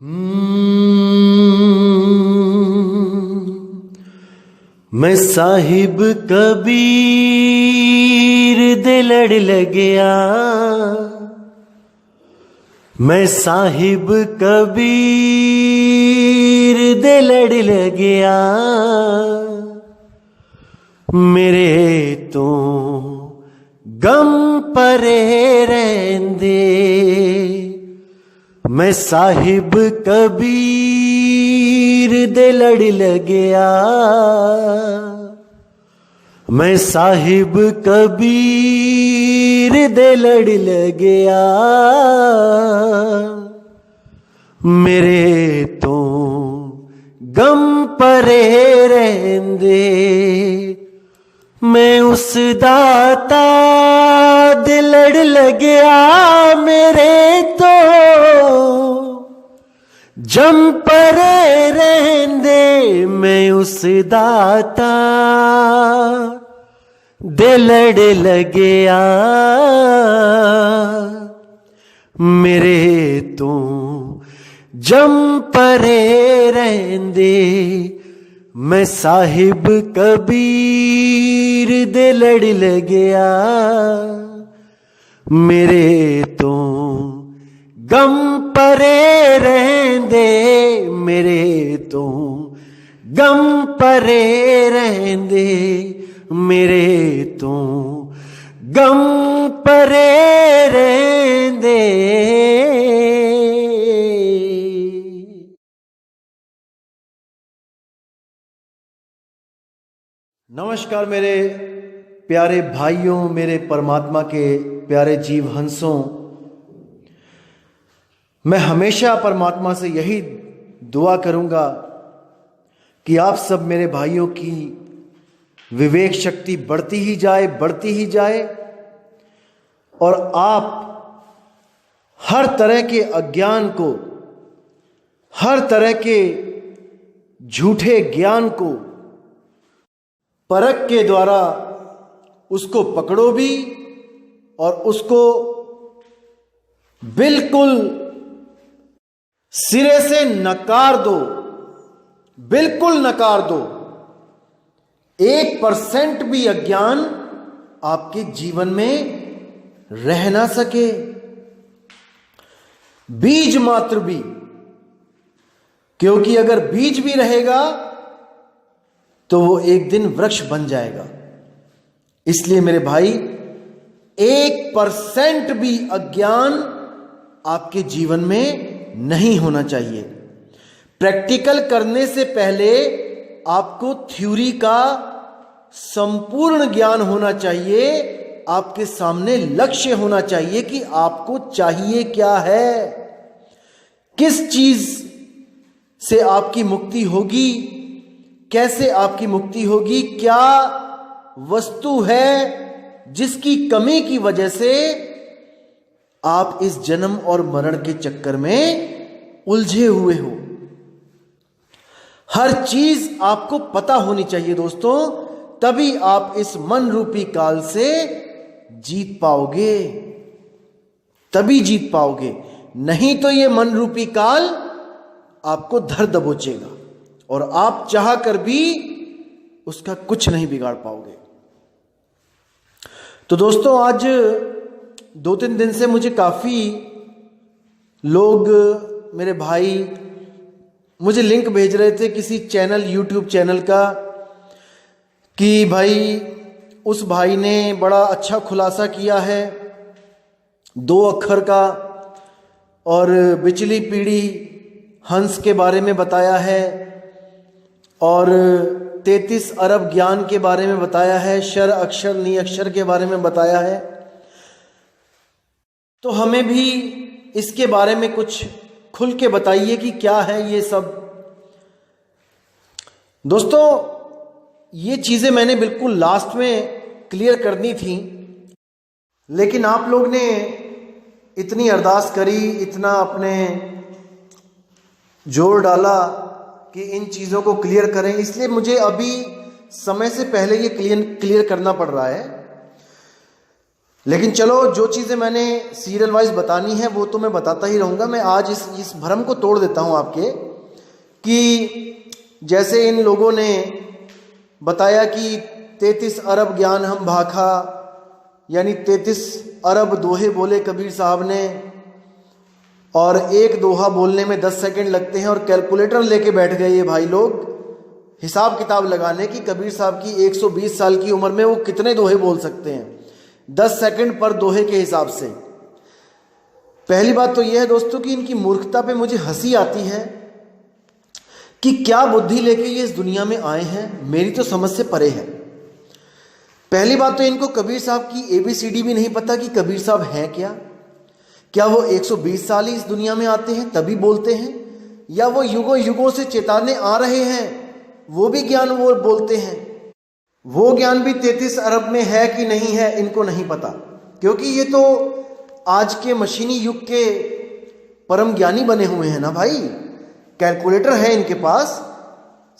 मैं साहिब कबीर दे लड़ लगया, मैं साहिब कबीर दे लड़ लगया, मेरे तो गम परे रहंदे। मैं साहिब कबीर दे लड़ लगया, मैं साहिब कबीर दे लड़ लगया, मेरे तो गम परे रहंदे। मैं उस दाता दे लड़ लगया, मेरे तो जम परे रहंदे। मैं उस दाता दे लड़ लगया, मेरे तो जम परे रहंदे। मैं साहिब कबीर दे लड़ लगया, मेरे तो गम परे रहंदे। मेरे तो गम परे रहंदे, मेरे तो गम परे रहंदे। नमस्कार मेरे प्यारे भाइयों, मेरे परमात्मा के प्यारे जीव हंसों। मैं हमेशा परमात्मा से यही दुआ करूंगा कि आप सब मेरे भाइयों की विवेक शक्ति बढ़ती ही जाए, बढ़ती ही जाए, और आप हर तरह के अज्ञान को, हर तरह के झूठे ज्ञान को परख के द्वारा उसको पकड़ो भी और उसको बिल्कुल सिरे से नकार दो, बिल्कुल नकार दो। 1% भी अज्ञान आपके जीवन में रह ना सके, बीज मात्र भी। क्योंकि अगर बीज भी रहेगा तो वो एक दिन वृक्ष बन जाएगा। इसलिए मेरे भाई, 1% भी अज्ञान आपके जीवन में नहीं होना चाहिए। प्रैक्टिकल करने से पहले आपको थ्योरी का संपूर्ण ज्ञान होना चाहिए। आपके सामने लक्ष्य होना चाहिए कि आपको चाहिए क्या है, किस चीज से आपकी मुक्ति होगी, कैसे आपकी मुक्ति होगी, क्या वस्तु है जिसकी कमी की वजह से आप इस जन्म और मरण के चक्कर में उलझे हुए हो। हर चीज आपको पता होनी चाहिए दोस्तों, तभी आप इस मन रूपी काल से जीत पाओगे, तभी जीत पाओगे। नहीं तो ये मन रूपी काल आपको धर दबोचेगा और आप चाह कर भी उसका कुछ नहीं बिगाड़ पाओगे। तो दोस्तों, आज 2-3 दिन से मुझे काफ़ी लोग, मेरे भाई मुझे लिंक भेज रहे थे किसी चैनल, यूट्यूब चैनल का, कि भाई उस भाई ने बड़ा अच्छा खुलासा किया है 2 अक्षर का, और बिचली पीढ़ी हंस के बारे में बताया है, और 33 अरब ज्ञान के बारे में बताया है, शर अक्षर नि अक्षर के बारे में बताया है। तो हमें भी इसके बारे में कुछ खुल के बताइए कि क्या है ये सब। दोस्तों, ये चीज़ें मैंने बिल्कुल लास्ट में क्लियर करनी थी, लेकिन आप लोग ने इतनी अरदास करी, इतना अपने जोर डाला कि इन चीज़ों को क्लियर करें, इसलिए मुझे अभी समय से पहले ये क्लियर करना पड़ रहा है। लेकिन चलो, जो चीज़ें मैंने सीरियल वाइज बतानी है वो तो मैं बताता ही रहूँगा। मैं आज इस भ्रम को तोड़ देता हूँ आपके, कि जैसे इन लोगों ने बताया कि 33 अरब ज्ञान हम भाखा, यानी 33 अरब दोहे बोले कबीर साहब ने, और एक दोहा बोलने में 10 सेकंड लगते हैं, और कैलकुलेटर लेके बैठ गए ये भाई लोग हिसाब किताब लगाने की कबीर साहब की 120 साल की उम्र में वो कितने दोहे बोल सकते हैं 10 सेकंड पर दोहे के हिसाब से। पहली बात तो यह है दोस्तों कि इनकी मूर्खता पे मुझे हंसी आती है कि क्या बुद्धि लेके ये इस दुनिया में आए हैं, मेरी तो समझ से परे है। पहली बात तो इनको कबीर साहब की ABCD भी नहीं पता कि कबीर साहब हैं क्या वो 120 साल ही इस दुनिया में आते हैं तभी बोलते हैं, या वो युगों युगों से चेताने आ रहे हैं वो भी ज्ञान वो बोलते हैं। वो ज्ञान भी 33 अरब में है कि नहीं है इनको नहीं पता, क्योंकि ये तो आज के मशीनी युग के परम ज्ञानी बने हुए हैं ना भाई। कैलकुलेटर है इनके पास,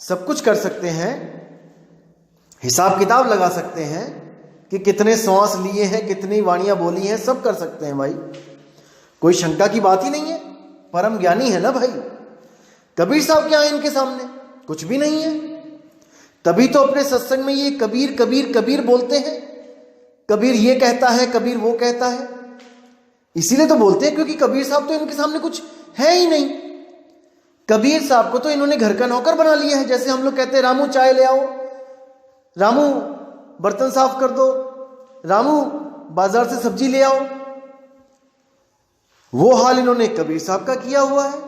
सब कुछ कर सकते हैं, हिसाब किताब लगा सकते हैं कि कितने श्वास लिए हैं, कितनी वाणियां बोली हैं, सब कर सकते हैं भाई। कोई शंका की बात ही नहीं है, परम ज्ञानी है ना भाई। कबीर साहब क्या है इनके सामने? कुछ भी नहीं है। तभी तो अपने सत्संग में ये कबीर कबीर कबीर बोलते हैं। कबीर ये कहता है, कबीर वो कहता है, इसीलिए तो बोलते हैं क्योंकि कबीर साहब तो इनके सामने कुछ है ही नहीं। कबीर साहब को तो इन्होंने घर का नौकर बना लिया है। जैसे हम लोग कहते हैं रामू चाय ले आओ, रामू बर्तन साफ कर दो, रामू बाजार से सब्जी ले आओ, वो हाल इन्होंने कबीर साहब का किया हुआ है।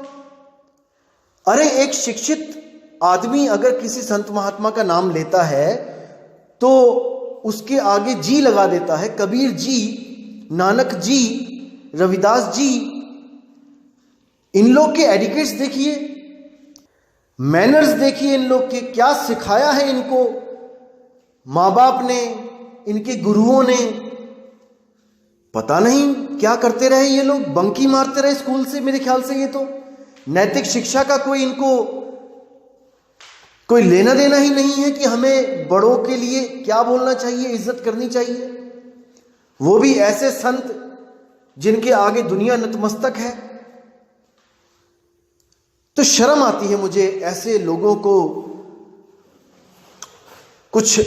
अरे एक शिक्षित आदमी अगर किसी संत महात्मा का नाम लेता है तो उसके आगे जी लगा देता है। कबीर जी, नानक जी, रविदास जी, इन लोग के एडिकेट्स देखिए, मैनर्स देखिए, इन लोग के क्या सिखाया है इनको माँ बाप ने, इनके गुरुओं ने। पता नहीं क्या करते रहे ये लोग, बंकी मारते रहे स्कूल से मेरे ख्याल से। ये तो नैतिक शिक्षा का कोई इनको कोई लेना देना ही नहीं है कि हमें बड़ों के लिए क्या बोलना चाहिए, इज्जत करनी चाहिए। वो भी ऐसे संत जिनके आगे दुनिया नतमस्तक है। तो शर्म आती है मुझे ऐसे लोगों को कुछ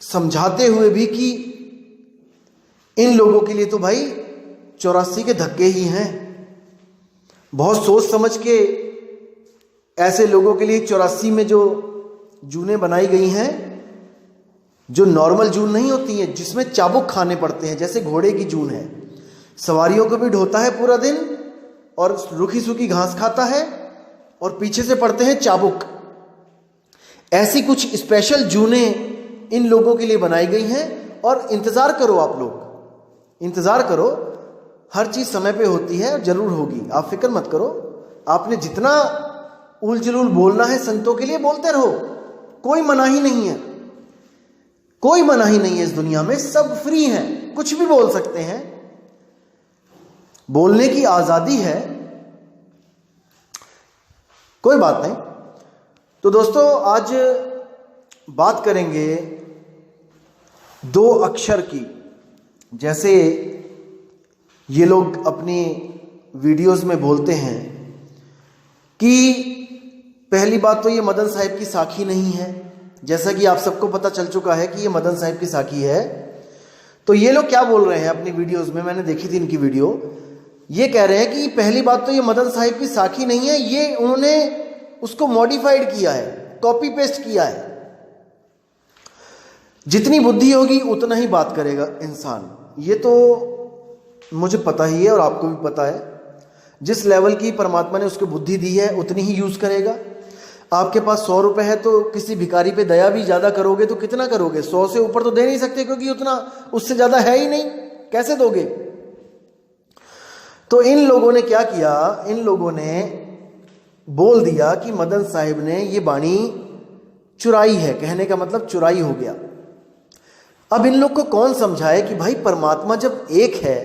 समझाते हुए भी कि इन लोगों के लिए तो भाई 84 के धक्के ही हैं। बहुत सोच समझ के ऐसे लोगों के लिए 84 में जो जूनें बनाई गई हैं, जो नॉर्मल जून नहीं होती हैं, जिसमें चाबुक खाने पड़ते हैं, जैसे घोड़े की जून है, सवारियों को भी ढोता है पूरा दिन और रूखी सूखी घास खाता है और पीछे से पड़ते हैं चाबुक। ऐसी कुछ स्पेशल जूनें इन लोगों के लिए बनाई गई हैं। और इंतजार करो, आप लोग इंतजार करो, हर चीज समय पे होती है और जरूर होगी, आप फिक्र मत करो। आपने जितना उल जलूल बोलना है संतों के लिए बोलते रहो, कोई मनाही नहीं है, कोई मनाही नहीं है इस दुनिया में, सब फ्री हैं, कुछ भी बोल सकते हैं, बोलने की आजादी है, कोई बात नहीं। तो दोस्तों आज बात करेंगे 2 अक्षर की। जैसे ये लोग अपनी वीडियोस में बोलते हैं कि पहली बात तो ये मदन साहिब की साखी नहीं है, जैसा कि आप सबको पता चल चुका है कि ये मदन साहिब की साखी है। तो ये लोग क्या बोल रहे हैं अपनी वीडियोस में, मैंने देखी थी इनकी वीडियो, ये कह रहे हैं कि पहली बात तो ये मदन साहिब की साखी नहीं है, ये उन्होंने उसको मॉडिफाइड किया है, कॉपी पेस्ट किया है। जितनी बुद्धि होगी उतना ही बात करेगा इंसान, ये तो मुझे पता ही है और आपको भी पता है। जिस लेवल की परमात्मा ने उसको बुद्धि दी है उतनी ही यूज करेगा। आपके पास 100 रुपए है तो किसी भिखारी पे दया भी ज्यादा करोगे तो कितना करोगे? 100 से ऊपर तो दे नहीं सकते, क्योंकि उतना उससे ज्यादा है ही नहीं, कैसे दोगे? तो इन लोगों ने क्या किया, इन लोगों ने बोल दिया कि मदन साहिब ने ये बाणी चुराई है। कहने का मतलब चुराई हो गया। अब इन लोग को कौन समझाए कि भाई परमात्मा जब एक है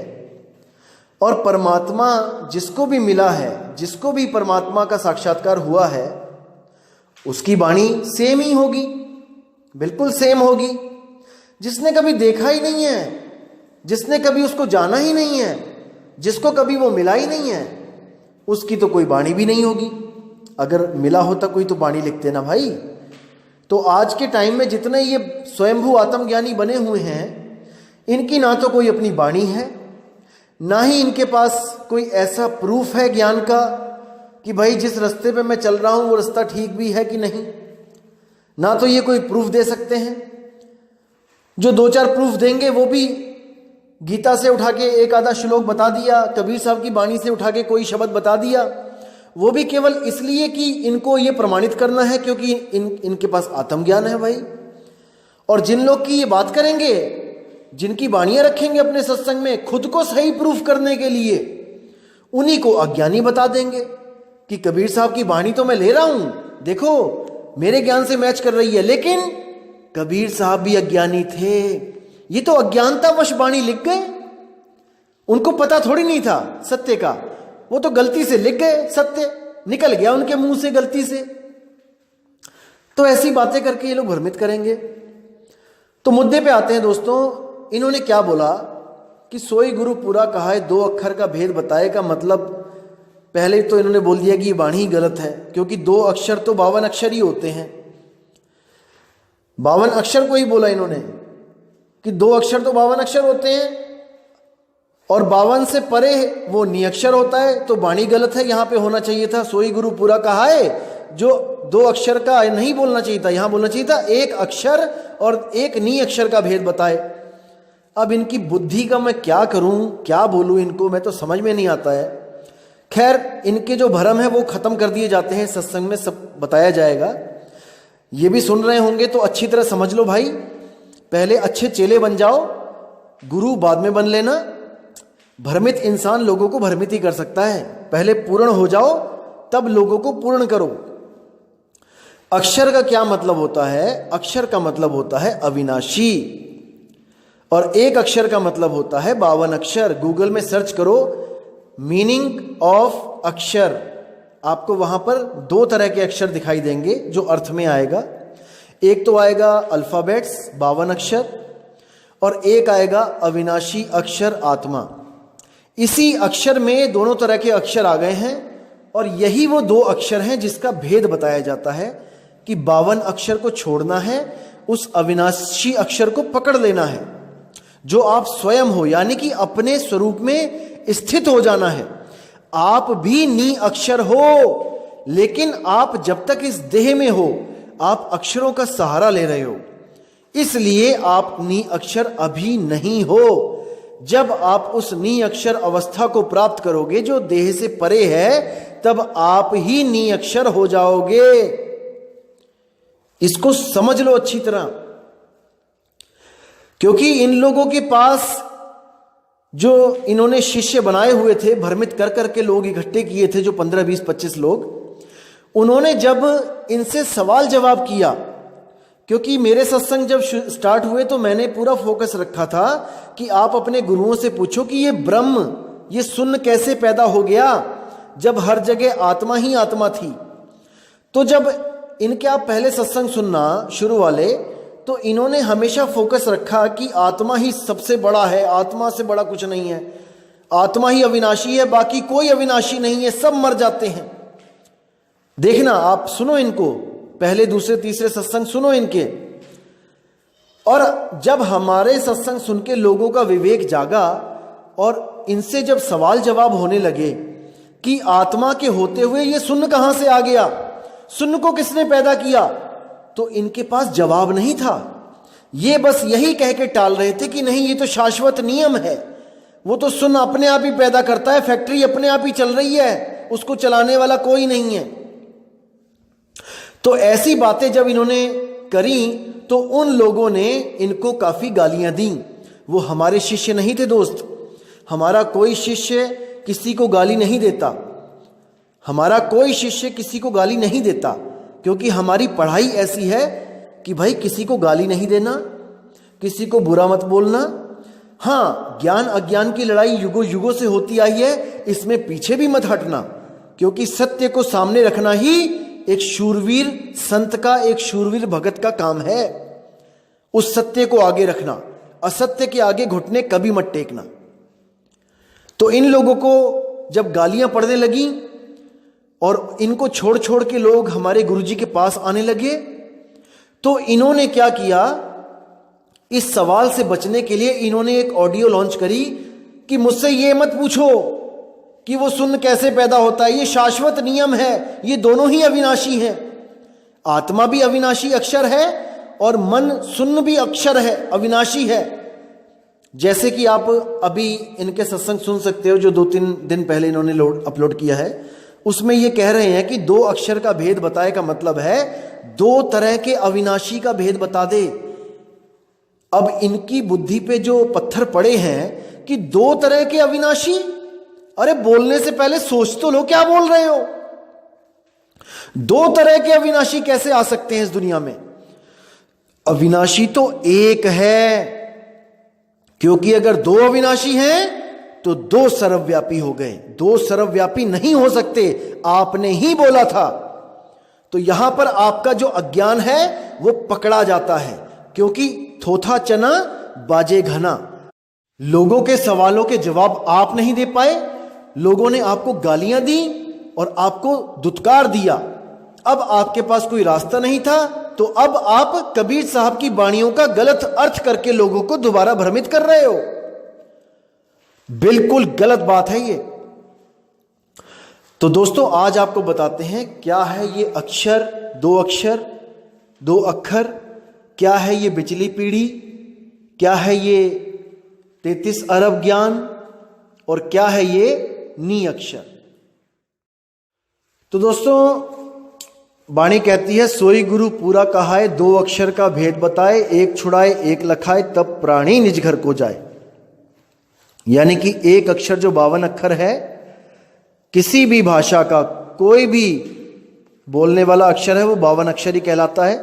और परमात्मा जिसको भी मिला है, जिसको भी परमात्मा का साक्षात्कार हुआ है, उसकी वाणी सेम ही होगी, बिल्कुल सेम होगी। जिसने कभी देखा ही नहीं है जिसने कभी उसको जाना ही नहीं है, जिसको कभी वो मिला ही नहीं है, उसकी तो कोई वाणी भी नहीं होगी। अगर मिला होता कोई तो वाणी लिखते ना भाई। तो आज के टाइम में जितने ये स्वयंभू आत्मज्ञानी बने हुए हैं, इनकी ना तो कोई अपनी वाणी है, ना ही इनके पास कोई ऐसा प्रूफ है ज्ञान का कि भाई जिस रास्ते पे मैं चल रहा हूं वो रास्ता ठीक भी है कि नहीं। ना तो ये कोई प्रूफ दे सकते हैं। जो दो चार प्रूफ देंगे वो भी गीता से उठा के एक आधा श्लोक बता दिया, कबीर साहब की वाणी से उठा के कोई शब्द बता दिया, वो भी केवल इसलिए कि इनको ये प्रमाणित करना है क्योंकि इनके पास आत्मज्ञान है भाई। और जिन लोग की ये बात करेंगे, जिनकी वाणियां रखेंगे अपने सत्संग में खुद को सही प्रूफ करने के लिए, उन्हीं को अज्ञानी बता देंगे कि कबीर साहब की वाणी तो मैं ले रहा हूं, देखो मेरे ज्ञान से मैच कर रही है, लेकिन कबीर साहब भी अज्ञानी थे। ये तो अज्ञानतावश वाणी लिख गए, उनको पता थोड़ी नहीं था सत्य का, वो तो गलती से लिख गए, सत्य निकल गया उनके मुंह से गलती से। तो ऐसी बातें करके ये लोग भ्रमित करेंगे। तो मुद्दे पे आते हैं दोस्तों। इन्होंने क्या बोला कि सोई गुरु पूरा कहा है, 2 अक्षर का भेद बताए का मतलब, पहले तो इन्होंने बोल दिया कि ये वाणी ही गलत है, क्योंकि 2 अक्षर तो 52 अक्षर ही होते हैं। 52 अक्षर को ही बोला इन्होंने कि 2 अक्षर तो 52 अक्षर होते हैं, और 52 से परे वो निअक्षर होता है, तो वाणी गलत है। यहां पे होना चाहिए था सोई गुरु पूरा कहा है, जो 2 अक्षर का नहीं बोलना चाहिए था, यहां बोलना चाहिए था 1 अक्षर और 1 नी अक्षर का भेद बताए। अब इनकी बुद्धि का मैं क्या करूं, क्या बोलूं इनको, मैं तो समझ में नहीं आता है। खैर, इनके जो भ्रम है वो खत्म कर दिए जाते हैं, सत्संग में सब बताया जाएगा। ये भी सुन रहे होंगे तो अच्छी तरह समझ लो भाई। पहले अच्छे चेले बन जाओ, गुरु बाद में बन लेना। भ्रमित इंसान लोगों को भ्रमित ही कर सकता है। पहले पूर्ण हो जाओ, तब लोगों को पूर्ण करो। अक्षर का क्या मतलब होता है? अक्षर का मतलब होता है अविनाशी, और 1 अक्षर का मतलब होता है 52 अक्षर। गूगल में सर्च करो मीनिंग ऑफ अक्षर, आपको वहां पर 2 तरह के अक्षर दिखाई देंगे जो अर्थ में आएगा। एक तो आएगा अल्फाबेट्स 52 अक्षर, और एक आएगा अविनाशी अक्षर आत्मा। इसी अक्षर में दोनों तरह के अक्षर आ गए हैं, और यही वो 2 अक्षर हैं जिसका भेद बताया जाता है कि 52 अक्षर को छोड़ना है, उस अविनाशी अक्षर को पकड़ लेना है जो आप स्वयं हो, यानी कि अपने स्वरूप में स्थित हो जाना है। आप भी नी अक्षर हो, लेकिन आप जब तक इस देह में हो आप अक्षरों का सहारा ले रहे हो, इसलिए आप नी अक्षर अभी नहीं हो। जब आप उस नी अक्षर अवस्था को प्राप्त करोगे जो देह से परे है, तब आप ही नी अक्षर हो जाओगे। इसको समझ लो अच्छी तरह, क्योंकि इन लोगों के पास जो इन्होंने शिष्य बनाए हुए थे, भ्रमित कर करके लोग इकट्ठे किए थे, जो 15, 20, 25 लोग, उन्होंने जब इनसे सवाल जवाब किया, क्योंकि मेरे सत्संग जब स्टार्ट हुए तो मैंने पूरा फोकस रखा था कि आप अपने गुरुओं से पूछो कि ये ब्रह्म, ये शून्य कैसे पैदा हो गया जब हर जगह आत्मा ही आत्मा थी। तो जब इनके आप पहले सत्संग सुनना शुरू वाले, तो इन्होंने हमेशा फोकस रखा कि आत्मा ही सबसे बड़ा है, आत्मा से बड़ा कुछ नहीं है, आत्मा ही अविनाशी है, बाकी कोई अविनाशी नहीं है, सब मर जाते हैं। देखना, आप सुनो इनको, पहले दूसरे तीसरे सत्संग सुनो इनके। और जब हमारे सत्संग सुन के लोगों का विवेक जागा और इनसे जब सवाल जवाब होने लगे कि आत्मा के होते हुए ये शून्य कहां से आ गया, शून्य को किसने पैदा किया, तो इनके पास जवाब नहीं था। ये बस यही कह के टाल रहे थे कि नहीं, ये तो शाश्वत नियम है, वो तो शून्य अपने आप ही पैदा करता है, फैक्ट्री अपने आप ही चल रही है, उसको चलाने वाला कोई नहीं है। तो ऐसी बातें जब इन्होंने करी तो उन लोगों ने इनको काफी गालियां दी। वो हमारे शिष्य नहीं थे दोस्त, हमारा कोई शिष्य किसी को गाली नहीं देता, हमारा कोई शिष्य किसी को गाली नहीं देता, क्योंकि हमारी पढ़ाई ऐसी है कि भाई किसी को गाली नहीं देना, किसी को बुरा मत बोलना। हाँ, ज्ञान अज्ञान की लड़ाई युगों युगों से होती आई है, इसमें पीछे भी मत हटना, क्योंकि सत्य को सामने रखना ही एक शूरवीर संत का, एक शूरवीर भगत का काम है। उस सत्य को आगे रखना, असत्य के आगे घुटने कभी मत टेकना। तो इन लोगों को जब गालियां पड़ने लगी और इनको छोड़ छोड़ के लोग हमारे गुरुजी के पास आने लगे, तो इन्होंने क्या किया, इस सवाल से बचने के लिए इन्होंने एक ऑडियो लॉन्च करी कि मुझसे ये मत पूछो कि वो शून्य कैसे पैदा होता है, ये शाश्वत नियम है, ये दोनों ही अविनाशी हैं। आत्मा भी अविनाशी अक्षर है और मन शून्य भी अक्षर है, अविनाशी है। जैसे कि आप अभी इनके सत्संग सुन सकते हो जो 2-3 दिन पहले इन्होंने अपलोड किया है, उसमें ये कह रहे हैं कि 2 अक्षर का भेद बताए का मतलब है 2 तरह के अविनाशी का भेद बता दे। अब इनकी बुद्धि पे जो पत्थर पड़े हैं कि 2 तरह के अविनाशी, अरे बोलने से पहले सोच तो लो क्या बोल रहे हो। 2 तरह के अविनाशी कैसे आ सकते हैं इस दुनिया में? अविनाशी तो एक है, क्योंकि अगर 2 अविनाशी हैं तो 2 सर्वव्यापी हो गए। 2 सर्वव्यापी नहीं हो सकते, आपने ही बोला था। तो यहां पर आपका जो अज्ञान है वो पकड़ा जाता है, क्योंकि थोथा चना बाजे घना। लोगों के सवालों के जवाब आप नहीं दे पाए, लोगों ने आपको गालियां दी और आपको दुत्कार दिया। अब आपके पास कोई रास्ता नहीं था, तो अब आप कबीर साहब की वाणियों का गलत अर्थ करके लोगों को दोबारा भ्रमित कर रहे हो। बिल्कुल गलत बात है ये। तो दोस्तों आज आपको बताते हैं क्या है ये अक्षर, 2 अक्षर, 2 अक्षर, क्या है ये बिचली पीढ़ी, क्या है ये 33 अरब ज्ञान और क्या है ये नी अक्षर। तो दोस्तों वाणी कहती है, सोई गुरु पूरा कहाए, 2 अक्षर का भेद बताए, एक छुड़ाए एक लखाए, तब प्राणी निज घर को जाए। यानी कि एक अक्षर जो 52 अक्षर है, किसी भी भाषा का कोई भी बोलने वाला अक्षर है वो 52 अक्षर ही कहलाता है।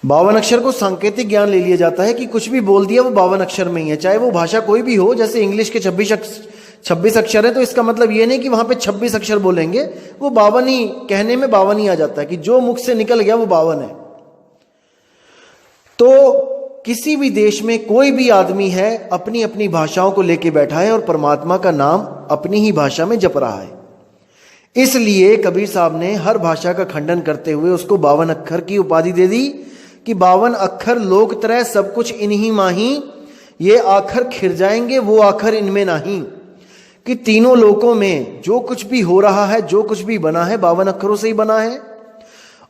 52 अक्षर को सांकेतिक ज्ञान ले लिया जाता है कि कुछ भी बोल दिया वो 52 अक्षर में ही है, चाहे वो भाषा कोई भी हो। जैसे इंग्लिश के 26 अक्षर है, तो इसका मतलब ये नहीं कि वहां पे 26 अक्षर बोलेंगे, वो 52 ही, कहने में 52 ही आ जाता है कि जो मुख से निकल गया वो 52 है। तो किसी भी देश में कोई भी आदमी है अपनी अपनी भाषाओं को लेके बैठा है और परमात्मा का नाम अपनी ही भाषा में जप रहा है। इसलिए कबीर साहब ने हर भाषा का खंडन करते हुए उसको 52 अक्षर की उपाधि दे दी कि 52 अक्षर लोक तरह सब कुछ इन्हीं माही, ये आखर खिर जाएंगे वो आखर इनमें नहीं। कि तीनों लोकों में जो कुछ भी हो रहा है, जो कुछ भी बना है 52 अक्षरों से ही बना है,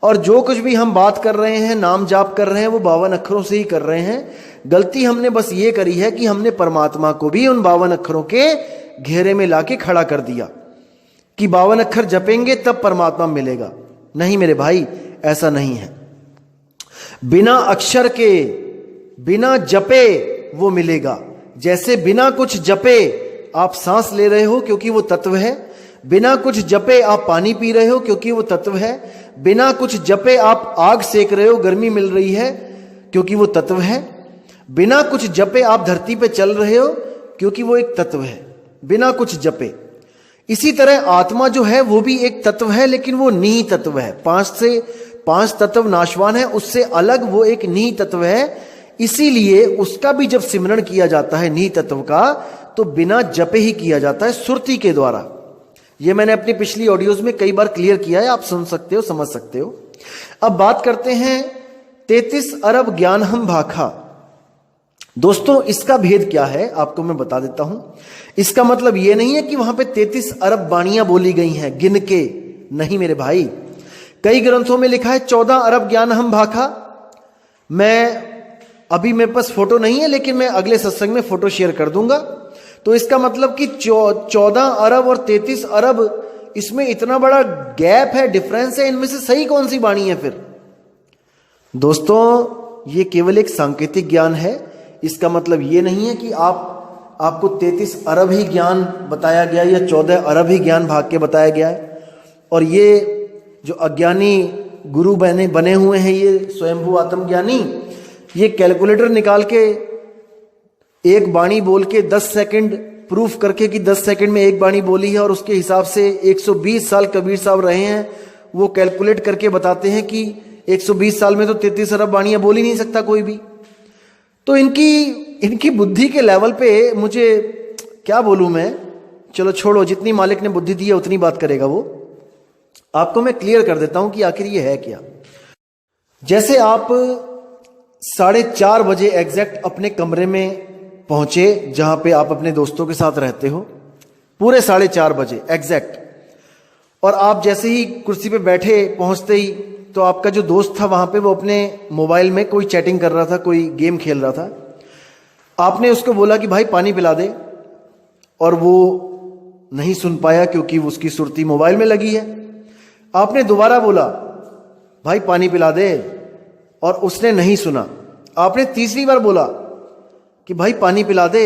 और जो कुछ भी हम बात कर रहे हैं, नाम जाप कर रहे हैं, वो 52 अक्षरों से ही कर रहे हैं। गलती हमने बस ये करी है कि हमने परमात्मा को भी उन 52 अक्षरों के घेरे में लाके खड़ा कर दिया कि 52 अक्षर जपेंगे तब परमात्मा मिलेगा। नहीं मेरे भाई, ऐसा नहीं है। बिना अक्षर के, बिना जपे वो मिलेगा। जैसे बिना कुछ जपे आप सांस ले रहे हो क्योंकि वो तत्व है, बिना कुछ जपे आप पानी पी रहे हो क्योंकि वो तत्व है, बिना कुछ जपे आप आग सेक रहे हो, गर्मी मिल रही है क्योंकि वो तत्व है, बिना कुछ जपे आप धरती पे चल रहे हो क्योंकि वो एक तत्व है, बिना कुछ जपे। इसी तरह आत्मा जो है वो भी एक तत्व है, लेकिन वो नी तत्व है। 5 तत्व नाशवान है, उससे अलग वो एक नी तत्व है। इसीलिए उसका भी जब सिमरण किया जाता है नी तत्व का, तो बिना जपे ही किया जाता है, सुरती के द्वारा। ये मैंने अपनी पिछली ऑडियोज में कई बार क्लियर किया है, आप सुन सकते हो, समझ सकते हो। अब बात करते हैं 33 अरब ज्ञान हम भाखा। दोस्तों इसका भेद क्या है आपको मैं बता देता हूं। इसका मतलब यह नहीं है कि वहां पे 33 अरब वाणियां बोली गई हैं गिन के, नहीं मेरे भाई। कई ग्रंथों में लिखा है 14 अरब ज्ञान हम भाखा। मैं अभी मेरे पास फोटो नहीं है, लेकिन मैं अगले सत्संग में फोटो शेयर कर दूंगा। तो इसका मतलब कि 14 अरब और 33 अरब, इसमें इतना बड़ा गैप है, डिफरेंस है, इनमें से सही कौन सी वाणी है फिर? दोस्तों ये केवल एक सांकेतिक ज्ञान है। इसका मतलब ये नहीं है कि आपको 33 अरब ही ज्ञान बताया गया या 14 अरब ही ज्ञान भाग के बताया गया है। और ये जो अज्ञानी गुरु बने हुए हैं, ये स्वयंभू आत्मज्ञानी, ये कैलकुलेटर निकाल के एक बाणी बोल के 10 सेकंड प्रूफ करके कि 10 सेकंड में एक बाणी बोली है और उसके हिसाब से 120 साल कबीर साहब रहे हैं, वो कैलकुलेट करके बताते हैं कि 120 साल में तो 33 अरब बाणियां बोल ही नहीं सकता कोई भी। तो इनकी बुद्धि के लेवल पे मुझे क्या बोलूं मैं, चलो छोड़ो, जितनी मालिक ने बुद्धि दी है उतनी बात करेगा वो। आपको मैं क्लियर कर देता हूं कि आखिर ये है क्या। जैसे आप 4:30 बजे एग्जैक्ट अपने कमरे में पहुंचे जहां पे आप अपने दोस्तों के साथ रहते हो, पूरे 4:30 बजे एग्जैक्ट, और आप जैसे ही कुर्सी पे बैठे पहुंचते ही तो आपका जो दोस्त था वहां पे वो अपने मोबाइल में कोई चैटिंग कर रहा था, कोई गेम खेल रहा था। आपने उसको बोला कि भाई पानी पिला दे, और वो नहीं सुन पाया क्योंकि उसकी सुर्ती मोबाइल में लगी है। आपने दोबारा बोला भाई पानी पिला दे, और उसने नहीं सुना। आपने तीसरी बार बोला कि भाई पानी पिला दे,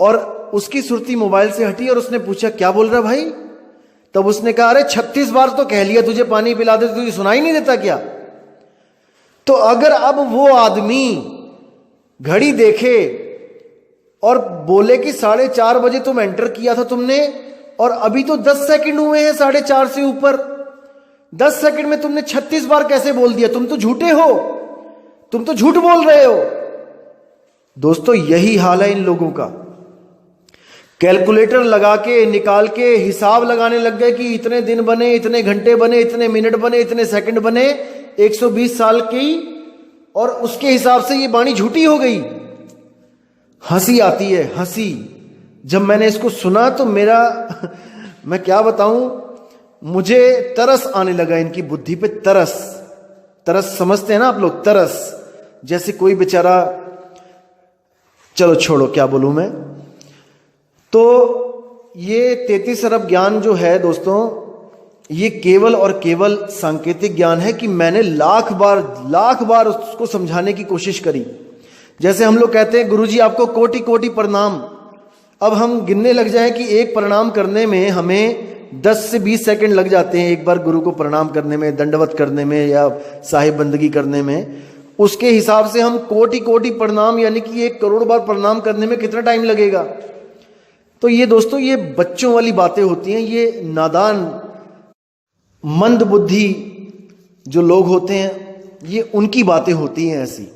और उसकी सुर्ती मोबाइल से हटी और उसने पूछा क्या बोल रहा भाई। तब उसने कहा अरे 36 बार तो कह लिया तुझे पानी पिला दे, तुझे सुनाई नहीं देता क्या। तो अगर अब वो आदमी घड़ी देखे और बोले कि 4:30 बजे तुम एंटर किया था तुमने, और अभी तो 10 सेकंड हुए हैं 4:30 से ऊपर, 10 सेकंड में तुमने 36 बार कैसे बोल दिया, तुम तो झूठे हो, तुम तो झूठ बोल रहे हो। दोस्तों यही हाल है इन लोगों का। कैलकुलेटर लगा के निकाल के हिसाब लगाने लग गए कि इतने दिन बने, इतने घंटे बने, इतने मिनट बने, इतने सेकंड बने 120 साल की, और उसके हिसाब से ये वाणी झूठी हो गई। हंसी आती है, हंसी। जब मैंने इसको सुना तो मेरा मैं क्या बताऊं, मुझे तरस आने लगा इनकी बुद्धि पे। तरस, तरस समझते हैं ना आप लोग, तरस। जैसे कोई बेचारा, चलो छोड़ो क्या बोलूं मैं। तो ये 33 अरब ज्ञान जो है दोस्तों, ये केवल और केवल सांकेतिक ज्ञान है कि मैंने लाख बार उसको समझाने की कोशिश करी। जैसे हम लोग कहते हैं गुरुजी आपको कोटि कोटि प्रणाम। अब हम गिनने लग जाएं कि एक प्रणाम करने में हमें 10 से 20 सेकंड लग जाते हैं, एक बार गुरु को प्रणाम करने में, दंडवत करने में या साहिब बंदगी करने में। उसके हिसाब से हम कोटि कोटि प्रणाम यानी कि 1 करोड़ बार प्रणाम करने में कितना टाइम लगेगा। तो ये दोस्तों ये बच्चों वाली बातें होती हैं। ये नादान मंद बुद्धि जो लोग होते हैं, ये उनकी बातें होती हैं ऐसी।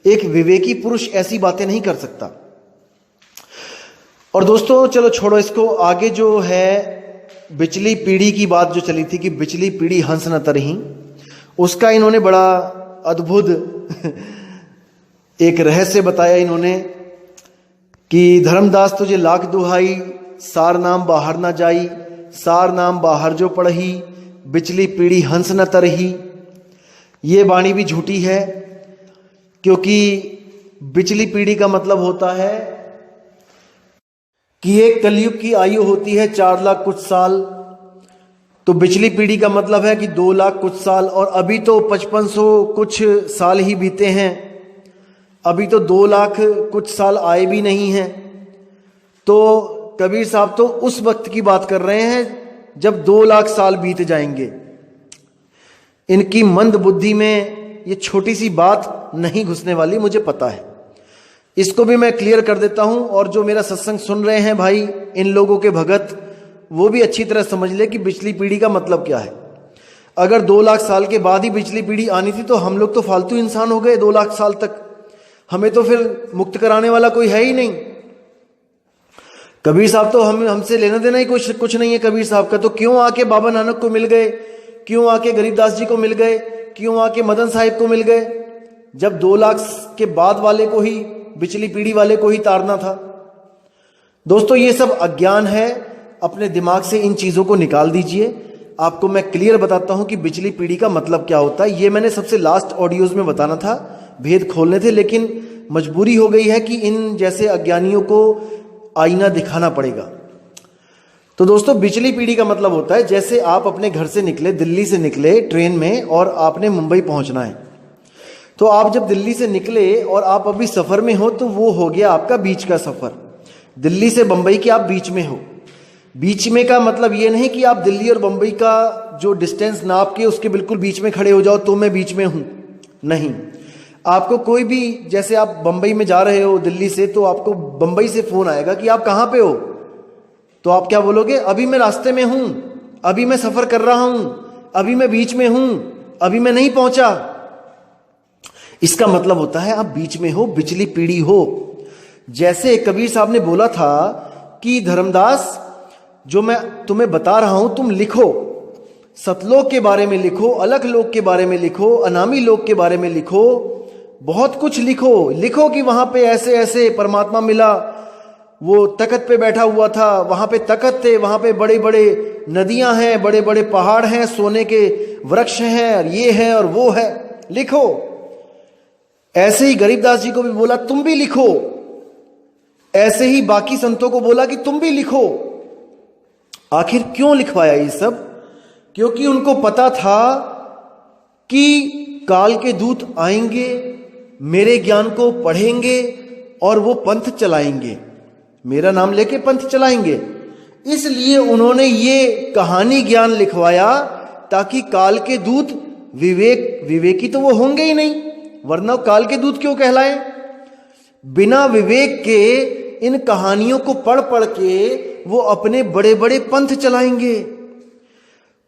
एक विवेकी पुरुष ऐसी बातें नहीं कर सकता। और दोस्तों चलो छोड़ो इसको, आगे जो है बिचली पीढ़ी की बात जो चली थी कि बिचली पीढ़ी हंस न तरही, उसका इन्होंने बड़ा अद्भुत एक रहस्य बताया इन्होंने कि धर्मदास तुझे लाख दुहाई, सार नाम बाहर ना जाई, सार नाम बाहर जो पढ़ही, बिचली पीढ़ी हंस न तरही। ये वाणी भी झूठी है, क्योंकि बिचली पीढ़ी का मतलब होता है कि एक कलयुग की आयु होती है 4 लाख कुछ साल, तो बिचली पीढ़ी का मतलब है कि 2 लाख कुछ साल, और अभी तो 5500 कुछ साल ही बीते हैं, अभी तो 2 लाख कुछ साल आए भी नहीं हैं। तो कबीर साहब तो उस वक्त की बात कर रहे हैं जब 2 लाख साल बीत जाएंगे। इनकी मंद बुद्धि में ये छोटी सी बात नहीं घुसने वाली, मुझे पता है। इसको भी मैं क्लियर कर देता हूं, और जो मेरा सत्संग सुन रहे हैं भाई, इन लोगों के भगत, वो भी अच्छी तरह समझ ले कि बिचली पीढ़ी का मतलब क्या है। अगर 2 लाख साल के बाद ही बिचली पीढ़ी आनी थी तो हम लोग तो फालतू इंसान हो गए 2 लाख साल तक, हमें तो फिर मुक्त कराने वाला कोई है ही नहीं। कबीर साहब तो हमसे लेना देना ही कुछ नहीं है कबीर साहब का। तो क्यों आके बाबा नानक को मिल गए, क्यों आके गरीबदास जी को मिल गए, क्यों आके मदन साहिब को मिल गए, जब 2 लाख के बाद वाले को ही, बिचली पीढ़ी वाले को ही तारना था। दोस्तों ये सब अज्ञान है, अपने दिमाग से इन चीजों को निकाल दीजिए। आपको मैं क्लियर बताता हूं कि बिचली पीढ़ी का मतलब क्या होता है। ये मैंने सबसे लास्ट ऑडियोज में बताना था, भेद खोलने थे, लेकिन मजबूरी हो गई है कि इन जैसे अज्ञानियों को आईना दिखाना पड़ेगा। तो दोस्तों बिचली पीढ़ी का मतलब होता है, जैसे आप अपने घर से निकले, दिल्ली से निकले ट्रेन में, और आपने मुंबई पहुंचना है। तो आप जब दिल्ली से निकले और आप अभी सफर में हो, तो वो हो गया आपका बीच का सफर। दिल्ली से बंबई के आप बीच में हो। बीच में का मतलब ये नहीं कि आप दिल्ली और बंबई का जो डिस्टेंस नाप के उसके बिल्कुल बीच में खड़े हो जाओ तो मैं बीच में हूं, नहीं। आपको कोई भी, जैसे आप बंबई में जा रहे हो दिल्ली से, तो आपको बंबई से फोन आएगा कि आप कहां पे हो, तो आप क्या बोलोगे, अभी मैं रास्ते में हूं, अभी मैं सफर कर रहा हूं, अभी मैं बीच में हूं, अभी मैं नहीं पहुंचा। इसका मतलब होता है आप बीच में हो, बिचली पीढ़ी हो। जैसे कबीर साहब ने बोला था कि धर्मदास, जो मैं तुम्हें बता रहा हूं तुम लिखो, सतलोक के बारे में लिखो, अलग लोक के बारे में लिखो, अनामी लोक के बारे में लिखो, बहुत कुछ लिखो। लिखो कि वहां पे ऐसे ऐसे परमात्मा मिला, वो तख्त पे बैठा हुआ था, वहां पे तख्त थे, वहां पे बड़े बड़े नदियां हैं, बड़े बड़े पहाड़ हैं, सोने के वृक्ष हैं, और ये है और वो है, लिखो। ऐसे ही गरीबदास जी को भी बोला तुम भी लिखो, ऐसे ही बाकी संतों को बोला कि तुम भी लिखो। आखिर क्यों लिखवाया ये सब? क्योंकि उनको पता था कि काल के दूत आएंगे, मेरे ज्ञान को पढ़ेंगे और वो पंथ चलाएंगे, मेरा नाम लेके पंथ चलाएंगे। इसलिए उन्होंने ये कहानी ज्ञान लिखवाया ताकि काल के दूत विवेकी तो वो होंगे ही नहीं, वरना काल के दूत क्यों कहलाएं? बिना विवेक के इन कहानियों को पढ़ पढ़ के वो अपने बड़े बड़े पंथ चलाएंगे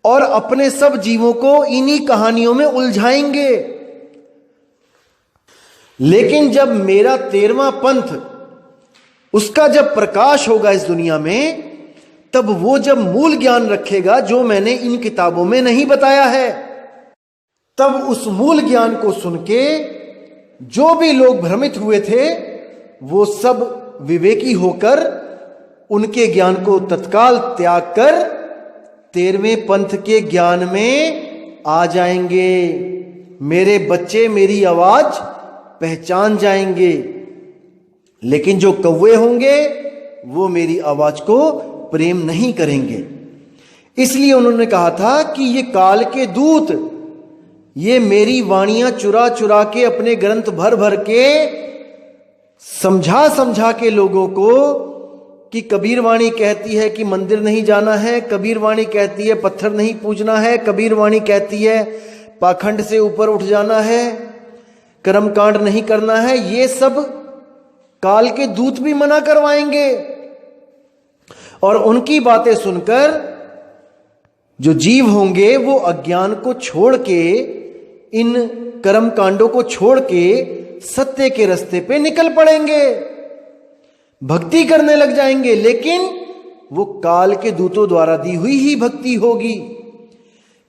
और अपने सब जीवों को इन्हीं कहानियों में उलझाएंगे। लेकिन जब मेरा 13वां पंथ, उसका जब प्रकाश होगा इस दुनिया में, तब वो जब मूल ज्ञान रखेगा जो मैंने इन किताबों में नहीं बताया है, तब उस मूल ज्ञान को सुन के जो भी लोग भ्रमित हुए थे वो सब विवेकी होकर उनके ज्ञान को तत्काल त्याग कर 13वें पंथ के ज्ञान में आ जाएंगे। मेरे बच्चे मेरी आवाज पहचान जाएंगे। लेकिन जो कौवे होंगे वो मेरी आवाज को प्रेम नहीं करेंगे। इसलिए उन्होंने कहा था कि ये काल के दूत, ये मेरी वाणियां चुरा चुरा के अपने ग्रंथ भर भर के समझा समझा के लोगों को कि कबीर वाणी कहती है कि मंदिर नहीं जाना है, कबीर वाणी कहती है पत्थर नहीं पूजना है, कबीर वाणी कहती है पाखंड से ऊपर उठ जाना है, कर्मकांड नहीं करना है, ये सब काल के दूत भी मना करवाएंगे। और उनकी बातें सुनकर जो जीव होंगे वो अज्ञान को छोड़ के, इन कर्म कांडों को छोड़ के सत्य के रास्ते पे निकल पड़ेंगे, भक्ति करने लग जाएंगे। लेकिन वो काल के दूतों द्वारा दी हुई ही भक्ति होगी।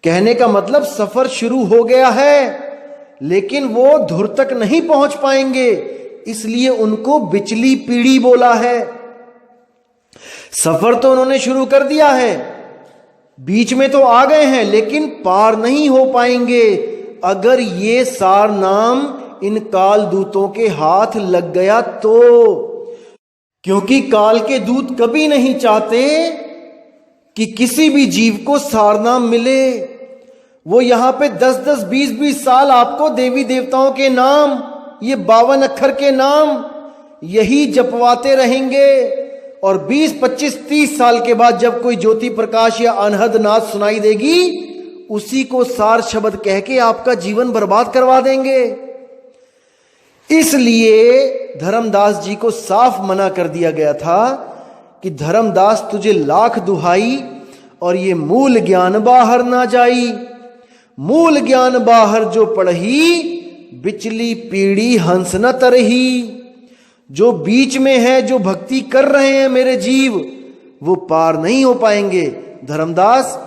कहने का मतलब सफर शुरू हो गया है, लेकिन वो धुर तक नहीं पहुंच पाएंगे, इसलिए उनको बिचली पीढ़ी बोला है। सफर तो उन्होंने शुरू कर दिया है, बीच में तो आ गए हैं, लेकिन पार नहीं हो पाएंगे अगर ये सार नाम इन काल दूतों के हाथ लग गया तो। क्योंकि काल के दूत कभी नहीं चाहते कि किसी भी जीव को सारनाम मिले। वो यहां पे 10-10, 20-20 साल आपको देवी देवताओं के नाम, ये 52 अक्षर के नाम यही जपवाते रहेंगे, और 20, 25, 30 साल के बाद जब कोई ज्योति प्रकाश या अनहद नाद सुनाई देगी, उसी को सार शब्द कह के आपका जीवन बर्बाद करवा देंगे। इसलिए धर्मदास जी को साफ मना कर दिया गया था कि धर्मदास तुझे लाख दुहाई और ये मूल ज्ञान बाहर ना जाई। मूल ज्ञान बाहर जो पढ़ी, बिचली पीढ़ी हंस न तरही। जो बीच में है, जो भक्ति कर रहे हैं मेरे जीव, वो पार नहीं हो पाएंगे। धर्मदास,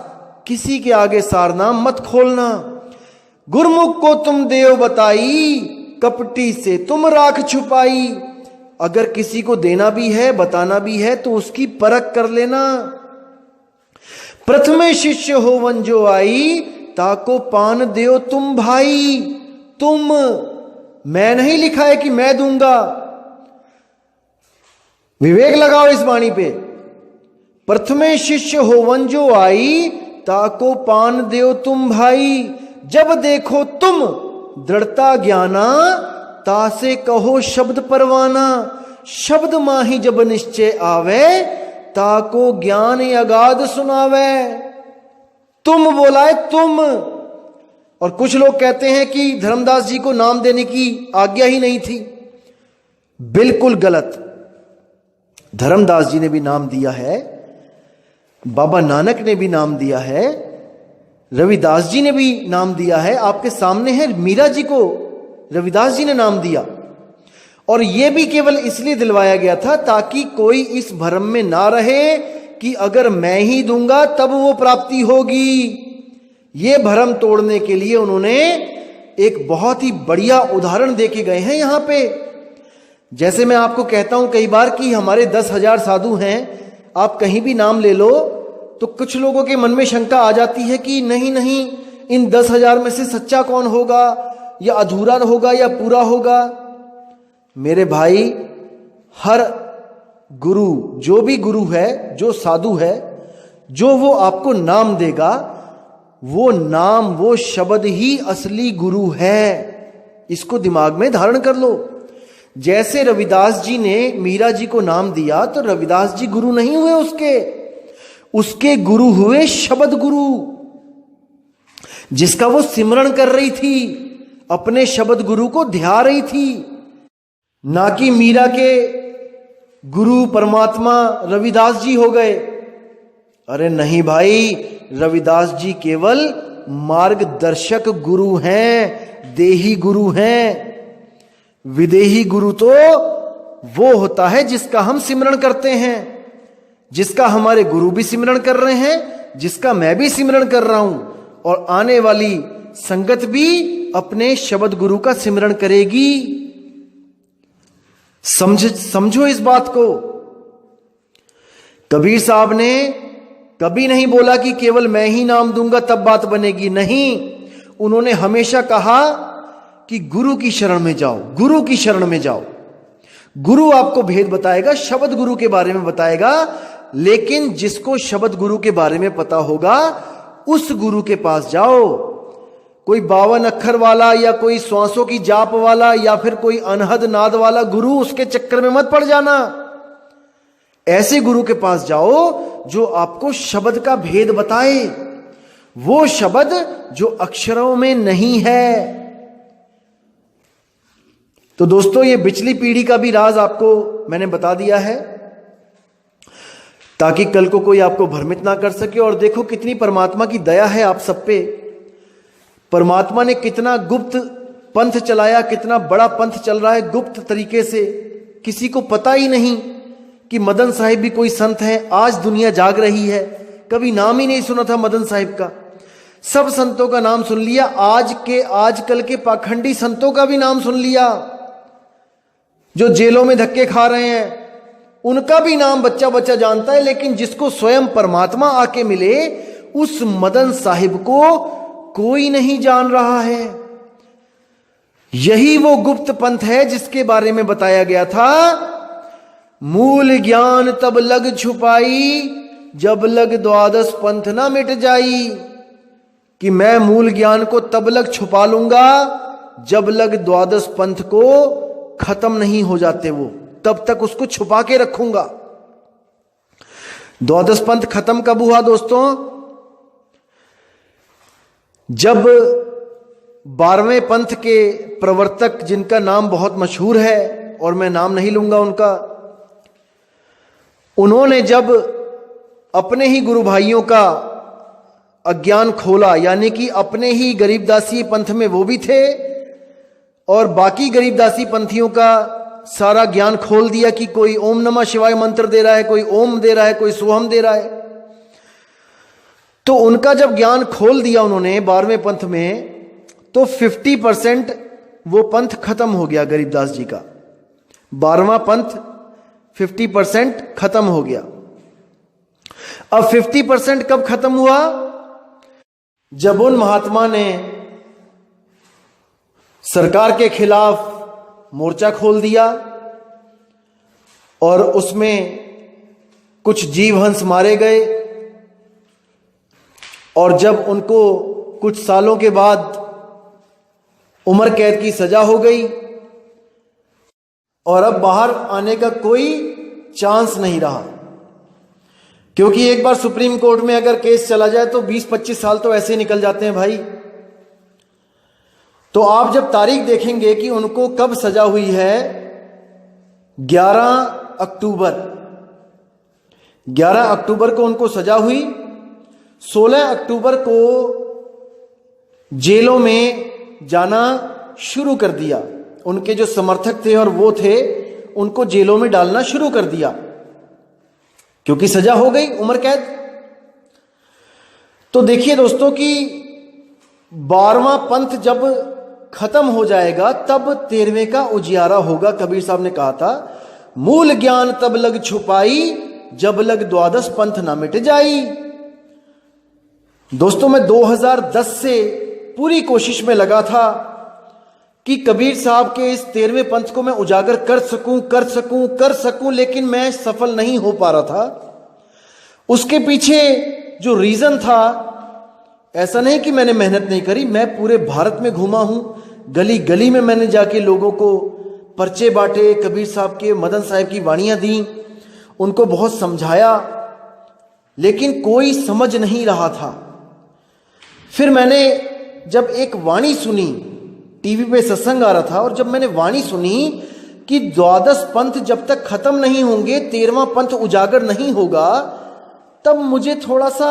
किसी के आगे सारनाम मत खोलना। गुरमुख को तुम देव बताई, कपटी से तुम राख छुपाई। अगर किसी को देना भी है, बताना भी है, तो उसकी परख कर लेना। प्रथमे शिष्य हो वन जो आई, ताको पान देव तुम भाई। तुम, मैं नहीं लिखा है कि मैं दूंगा। विवेक लगाओ इस वाणी पे। प्रथमे शिष्य हो वन जो आई, ताको पान देव तुम भाई। जब देखो तुम दृढ़ता ज्ञाना, तासे कहो शब्द परवाना। शब्द माही जब निश्चय आवे, ताको ज्ञान अगाध सुनावे। तुम बोला है तुम। और कुछ लोग कहते हैं कि धर्मदास जी को नाम देने की आज्ञा ही नहीं थी। बिल्कुल गलत। धर्मदास जी ने भी नाम दिया है, बाबा नानक ने भी नाम दिया है, रविदास जी ने भी नाम दिया है। आपके सामने है मीरा जी को रविदास जी ने नाम दिया। और यह भी केवल इसलिए दिलवाया गया था ताकि कोई इस भ्रम में ना रहे कि अगर मैं ही दूंगा तब वो प्राप्ति होगी। ये भ्रम तोड़ने के लिए उन्होंने एक बहुत ही बढ़िया उदाहरण देके गए हैं यहां पे। जैसे मैं आपको कहता हूं कई बार कि हमारे 10,000 साधु हैं, आप कहीं भी नाम ले लो तो कुछ लोगों के मन में शंका आ जाती है कि नहीं नहीं, इन 10,000 में से सच्चा कौन होगा, या अधूरा होगा या पूरा होगा। मेरे भाई, हर गुरु, जो भी गुरु है, जो साधु है, जो वो आपको नाम देगा, वो नाम, वो शब्द ही असली गुरु है। इसको दिमाग में धारण कर लो। जैसे रविदास जी ने मीरा जी को नाम दिया तो रविदास जी गुरु नहीं हुए उसके गुरु हुए शब्द गुरु, जिसका वो सिमरण कर रही थी, अपने शब्द गुरु को ध्या रही थी। ना कि मीरा के गुरु परमात्मा रविदास जी हो गए। अरे नहीं भाई, रविदास जी केवल मार्गदर्शक गुरु हैं, देही गुरु हैं। विदेही गुरु तो वो होता है जिसका हम सिमरण करते हैं, जिसका हमारे गुरु भी सिमरण कर रहे हैं, जिसका मैं भी सिमरण कर रहा हूं, और आने वाली संगत भी अपने शब्द गुरु का सिमरण करेगी। समझो इस बात को। कबीर साहब ने कभी नहीं बोला कि केवल मैं ही नाम दूंगा तब बात बनेगी, नहीं। उन्होंने हमेशा कहा कि गुरु की शरण में जाओ, गुरु की शरण में जाओ। गुरु आपको भेद बताएगा, शब्द गुरु के बारे में बताएगा, लेकिन जिसको शब्द गुरु के बारे में पता होगा उस गुरु के पास जाओ। कोई 52 अक्षर वाला या कोई श्वासों की जाप वाला या फिर कोई अनहद नाद वाला गुरु, उसके चक्कर में मत पड़ जाना। ऐसे गुरु के पास जाओ जो आपको शब्द का भेद बताए, वो शब्द जो अक्षरों में नहीं है। तो दोस्तों, ये पिछली पीढ़ी का भी राज आपको मैंने बता दिया है ताकि कल को कोई आपको भ्रमित ना कर सके। और देखो कितनी परमात्मा की दया है आप सब पे। परमात्मा ने कितना गुप्त पंथ चलाया, कितना बड़ा पंथ चल रहा है गुप्त तरीके से। किसी को पता ही नहीं कि मदन साहिब भी कोई संत है। आज दुनिया जाग रही है, कभी नाम ही नहीं सुना था मदन साहिब का। सब संतों का नाम सुन लिया, आजकल के पाखंडी संतों का भी नाम सुन लिया, जो जेलों में धक्के खा रहे हैं उनका भी नाम बच्चा बच्चा जानता है। लेकिन जिसको स्वयं परमात्मा आके मिले, उस मदन साहिब को कोई नहीं जान रहा है। यही वो गुप्त पंथ है जिसके बारे में बताया गया था, मूल ज्ञान तब लग छुपाई, जब लग द्वादश पंथ ना मिट जाई। कि मैं मूल ज्ञान को तब लग छुपा लूंगा जब लग द्वादश पंथ को खत्म नहीं हो जाते, वो तब तक उसको छुपा के रखूंगा। द्वादश पंथ खत्म कब हुआ दोस्तों? जब 12वें पंथ के प्रवर्तक, जिनका नाम बहुत मशहूर है और मैं नाम नहीं लूंगा उनका, उन्होंने जब अपने ही गुरु भाइयों का अज्ञान खोला, यानी कि अपने ही गरीबदासी पंथ में वो भी थे और बाकी गरीबदासी पंथियों का सारा ज्ञान खोल दिया कि कोई ओम नमः शिवाय मंत्र दे रहा है, कोई ओम दे रहा है, कोई सोहम दे रहा है। तो उनका जब ज्ञान खोल दिया उन्होंने 12वें पंथ में, तो 50% वो पंथ खत्म हो गया गरीबदास जी का। 12वां पंथ 50% खत्म हो गया। अब 50% कब खत्म हुआ? जब उन महात्मा ने सरकार के खिलाफ मोर्चा खोल दिया और उसमें कुछ जीवहंस मारे गए, और जब उनको कुछ सालों के बाद उम्र कैद की सजा हो गई और अब बाहर आने का कोई चांस नहीं रहा, क्योंकि एक बार सुप्रीम कोर्ट में अगर केस चला जाए तो 20-25 साल तो ऐसे निकल जाते हैं भाई। तो आप जब तारीख देखेंगे कि उनको कब सजा हुई है, 11 अक्टूबर 11 अक्टूबर को उनको सजा हुई। 16 अक्टूबर को जेलों में जाना शुरू कर दिया। उनके जो समर्थक थे और वो थे, उनको जेलों में डालना शुरू कर दिया, क्योंकि सजा हो गई, उम्र कैद। तो देखिए दोस्तों कि 12वां पंथ जब खत्म हो जाएगा तब 13वें का उजियारा होगा। कबीर साहब ने कहा था, मूल ज्ञान तब लग छुपाई, जब लग द्वादश पंथ ना मिट जाई। दोस्तों मैं 2010 से पूरी कोशिश में लगा था कि कबीर साहब के इस 13वें पंथ को मैं उजागर कर सकूं, लेकिन मैं सफल नहीं हो पा रहा था। उसके पीछे जो रीजन था, ऐसा नहीं कि मैंने मेहनत नहीं करी, मैं पूरे भारत में घूमा हूं, गली गली में मैंने जाके लोगों को पर्चे बांटे, कबीर साहब के, मदन साहब की वाणियां दी, उनको बहुत समझाया, लेकिन कोई समझ नहीं रहा था। फिर मैंने जब एक वाणी सुनी, टीवी पे सत्संग आ रहा था, और जब मैंने वाणी सुनी कि द्वादश पंथ जब तक खत्म नहीं होंगे 13वां पंथ उजागर नहीं होगा, तब मुझे थोड़ा सा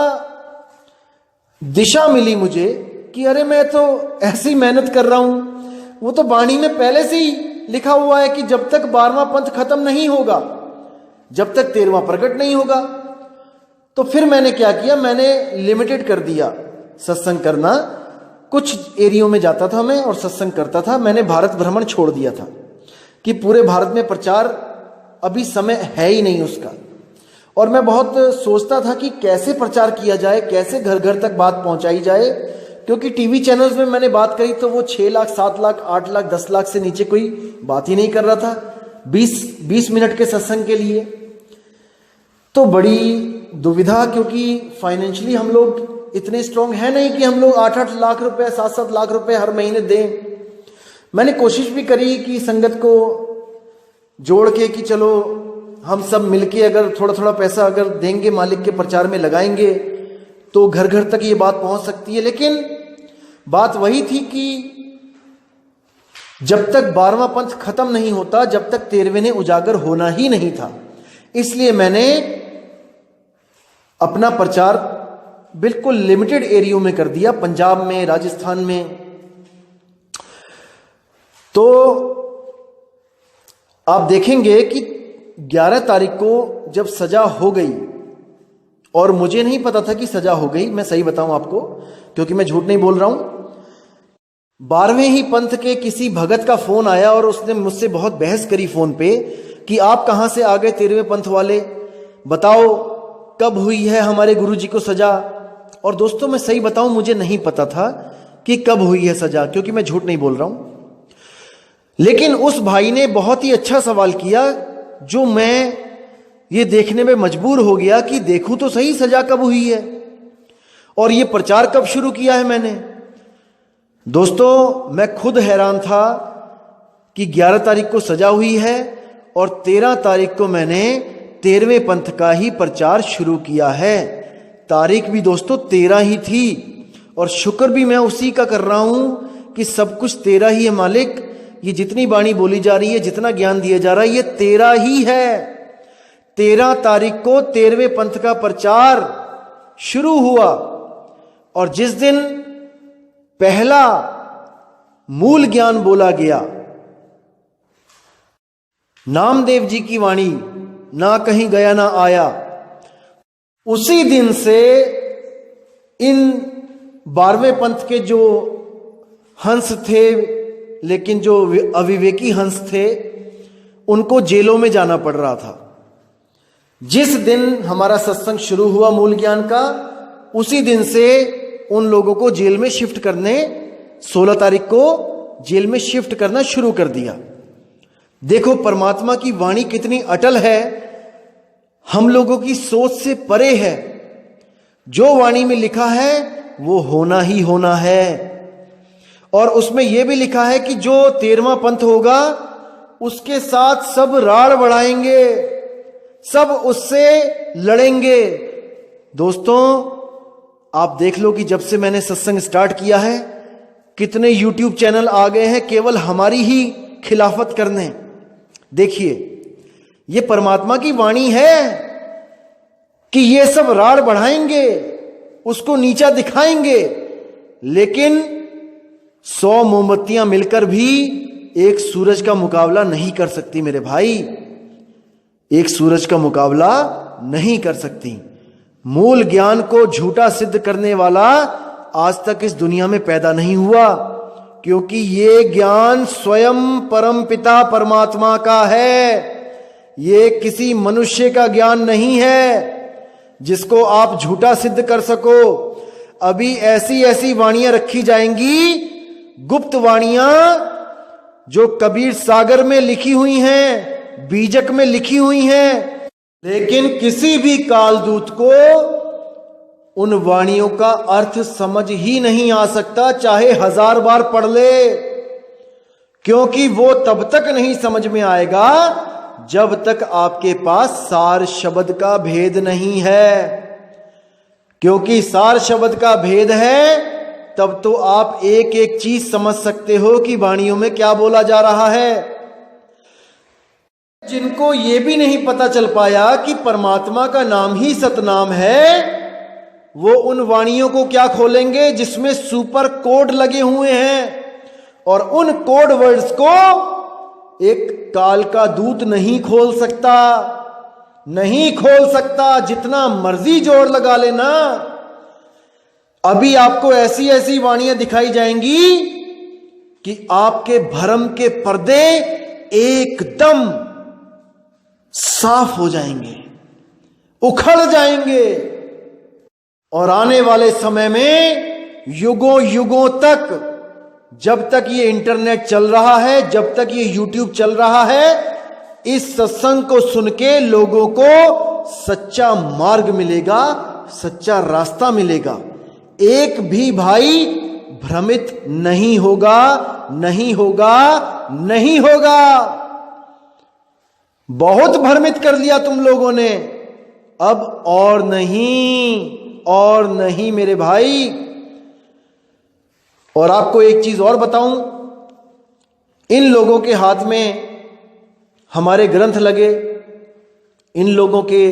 दिशा मिली मुझे कि अरे मैं तो ऐसी मेहनत कर रहा हूं, वो तो वाणी में पहले से ही लिखा हुआ है कि जब तक 12वां पंथ खत्म नहीं होगा, जब तक 13वां प्रकट नहीं होगा। तो फिर मैंने क्या किया, मैंने लिमिटेड कर दिया सत्संग करना। कुछ एरियो में जाता था मैं और सत्संग करता था। मैंने भारत भ्रमण छोड़ दिया था कि पूरे भारत में प्रचार अभी समय है ही नहीं उसका। और मैं बहुत सोचता था कि कैसे प्रचार किया जाए, कैसे घर घर तक बात पहुंचाई जाए, क्योंकि टीवी चैनल्स में मैंने बात करी तो वो 6 लाख, 7 लाख, 8 लाख, 10 लाख से नीचे कोई बात ही नहीं कर रहा था 20 मिनट के सत्संग के लिए। तो बड़ी दुविधा, क्योंकि फाइनेंशियली हम लोग इतने स्ट्रांग है नहीं कि हम लोग 8-8 लाख रुपए, 7-7 लाख रुपए हर महीने दें। मैंने कोशिश भी करी कि संगत को जोड़ के कि चलो हम सब मिलके अगर थोड़ा थोड़ा पैसा अगर देंगे, मालिक के प्रचार में लगाएंगे, तो घर घर तक ये बात पहुंच सकती है। लेकिन बात वही थी कि जब तक 12वां पंथ खत्म नहीं होता, जब तक 13वें ने उजागर होना ही नहीं था। इसलिए मैंने अपना प्रचार बिल्कुल लिमिटेड एरियो में कर दिया, पंजाब में, राजस्थान में। तो आप देखेंगे कि 11 तारीख को जब सजा हो गई, और मुझे नहीं पता था कि सजा हो गई, मैं सही बताऊं आपको, क्योंकि मैं झूठ नहीं बोल रहा हूं। 12वें ही पंथ के किसी भगत का फोन आया और उसने मुझसे बहुत बहस करी फोन पे कि आप कहां से आ गए 13वें पंथ वाले, बताओ कब हुई है हमारे गुरुजी को सजा। और दोस्तों मैं सही बताऊं, मुझे नहीं पता था कि कब हुई है सजा, क्योंकि मैं झूठ नहीं बोल रहा हूं। लेकिन उस भाई ने बहुत ही अच्छा सवाल किया, जो मैं ये देखने में मजबूर हो गया कि देखूं तो सही सजा कब हुई है और ये प्रचार कब शुरू किया है मैंने। दोस्तों मैं खुद हैरान था कि 11 तारीख को सजा हुई है और 13 तारीख को मैंने 13वें पंथ का ही प्रचार शुरू किया है। तारीख भी दोस्तों 13 ही थी, और शुक्र भी मैं उसी का कर रहा हूं कि सब कुछ 13 ही है मालिक। ये जितनी वाणी बोली जा रही है, जितना ज्ञान दिया जा रहा है, ये 13 ही है। 13 तारीख को 13वें पंथ का प्रचार शुरू हुआ, और जिस दिन पहला मूल ज्ञान बोला गया, नामदेव जी की वाणी, ना कहीं गया ना आया, उसी दिन से इन 12वें पंथ के जो हंस थे, लेकिन जो अविवेकी हंस थे, उनको जेलों में जाना पड़ रहा था। जिस दिन हमारा सत्संग शुरू हुआ मूल ज्ञान का, उसी दिन से उन लोगों को जेल में शिफ्ट करने, 16 तारीख को जेल में शिफ्ट करना शुरू कर दिया। देखो परमात्मा की वाणी कितनी अटल है, हम लोगों की सोच से परे है। जो वाणी में लिखा है वो होना ही होना है। और उसमें यह भी लिखा है कि जो 13वां पंथ होगा उसके साथ सब राड़ बढ़ाएंगे, सब उससे लड़ेंगे। दोस्तों आप देख लो कि जब से मैंने सत्संग स्टार्ट किया है, कितने YouTube चैनल आ गए हैं केवल हमारी ही खिलाफत करने। देखिए ये परमात्मा की वाणी है कि ये सब राड़ बढ़ाएंगे, उसको नीचा दिखाएंगे, लेकिन 100 मोमबत्तियां मिलकर भी एक सूरज का मुकाबला नहीं कर सकती मेरे भाई, एक सूरज का मुकाबला नहीं कर सकती। मूल ज्ञान को झूठा सिद्ध करने वाला आज तक इस दुनिया में पैदा नहीं हुआ, क्योंकि ये ज्ञान स्वयं परम पिता परमात्मा का है। ये किसी मनुष्य का ज्ञान नहीं है जिसको आप झूठा सिद्ध कर सको। अभी ऐसी ऐसी वाणियां रखी जाएंगी, गुप्त वाणियां, जो कबीर सागर में लिखी हुई हैं, बीजक में लिखी हुई हैं, लेकिन किसी भी कालदूत को उन वाणियों का अर्थ समझ ही नहीं आ सकता, चाहे 1000 बार पढ़ ले, क्योंकि वो तब तक नहीं समझ में आएगा जब तक आपके पास सार शब्द का भेद नहीं है। क्योंकि सार शब्द का भेद है, तब तो आप एक एक चीज समझ सकते हो कि वाणियों में क्या बोला जा रहा है। जिनको ये भी नहीं पता चल पाया कि परमात्मा का नाम ही सतनाम है, वो उन वाणियों को क्या खोलेंगे जिसमें सुपर कोड लगे हुए हैं, और उन कोड वर्ड्स को एक काल का दूत नहीं खोल सकता, नहीं खोल सकता, जितना मर्जी जोर लगा लेना। अभी आपको ऐसी ऐसी वाणियां दिखाई जाएंगी कि आपके भरम के पर्दे एकदम साफ हो जाएंगे, उखड़ जाएंगे, और आने वाले समय में युगों युगों तक, जब तक ये इंटरनेट चल रहा है, जब तक ये यूट्यूब चल रहा है, इस सत्संग को सुन के लोगों को सच्चा मार्ग मिलेगा, सच्चा रास्ता मिलेगा। एक भी भाई भ्रमित नहीं होगा, नहीं होगा, नहीं होगा। बहुत भ्रमित कर लिया तुम लोगों ने, अब और नहीं, और नहीं मेरे भाई। और आपको एक चीज और बताऊं, इन लोगों के हाथ में हमारे ग्रंथ लगे, इन लोगों के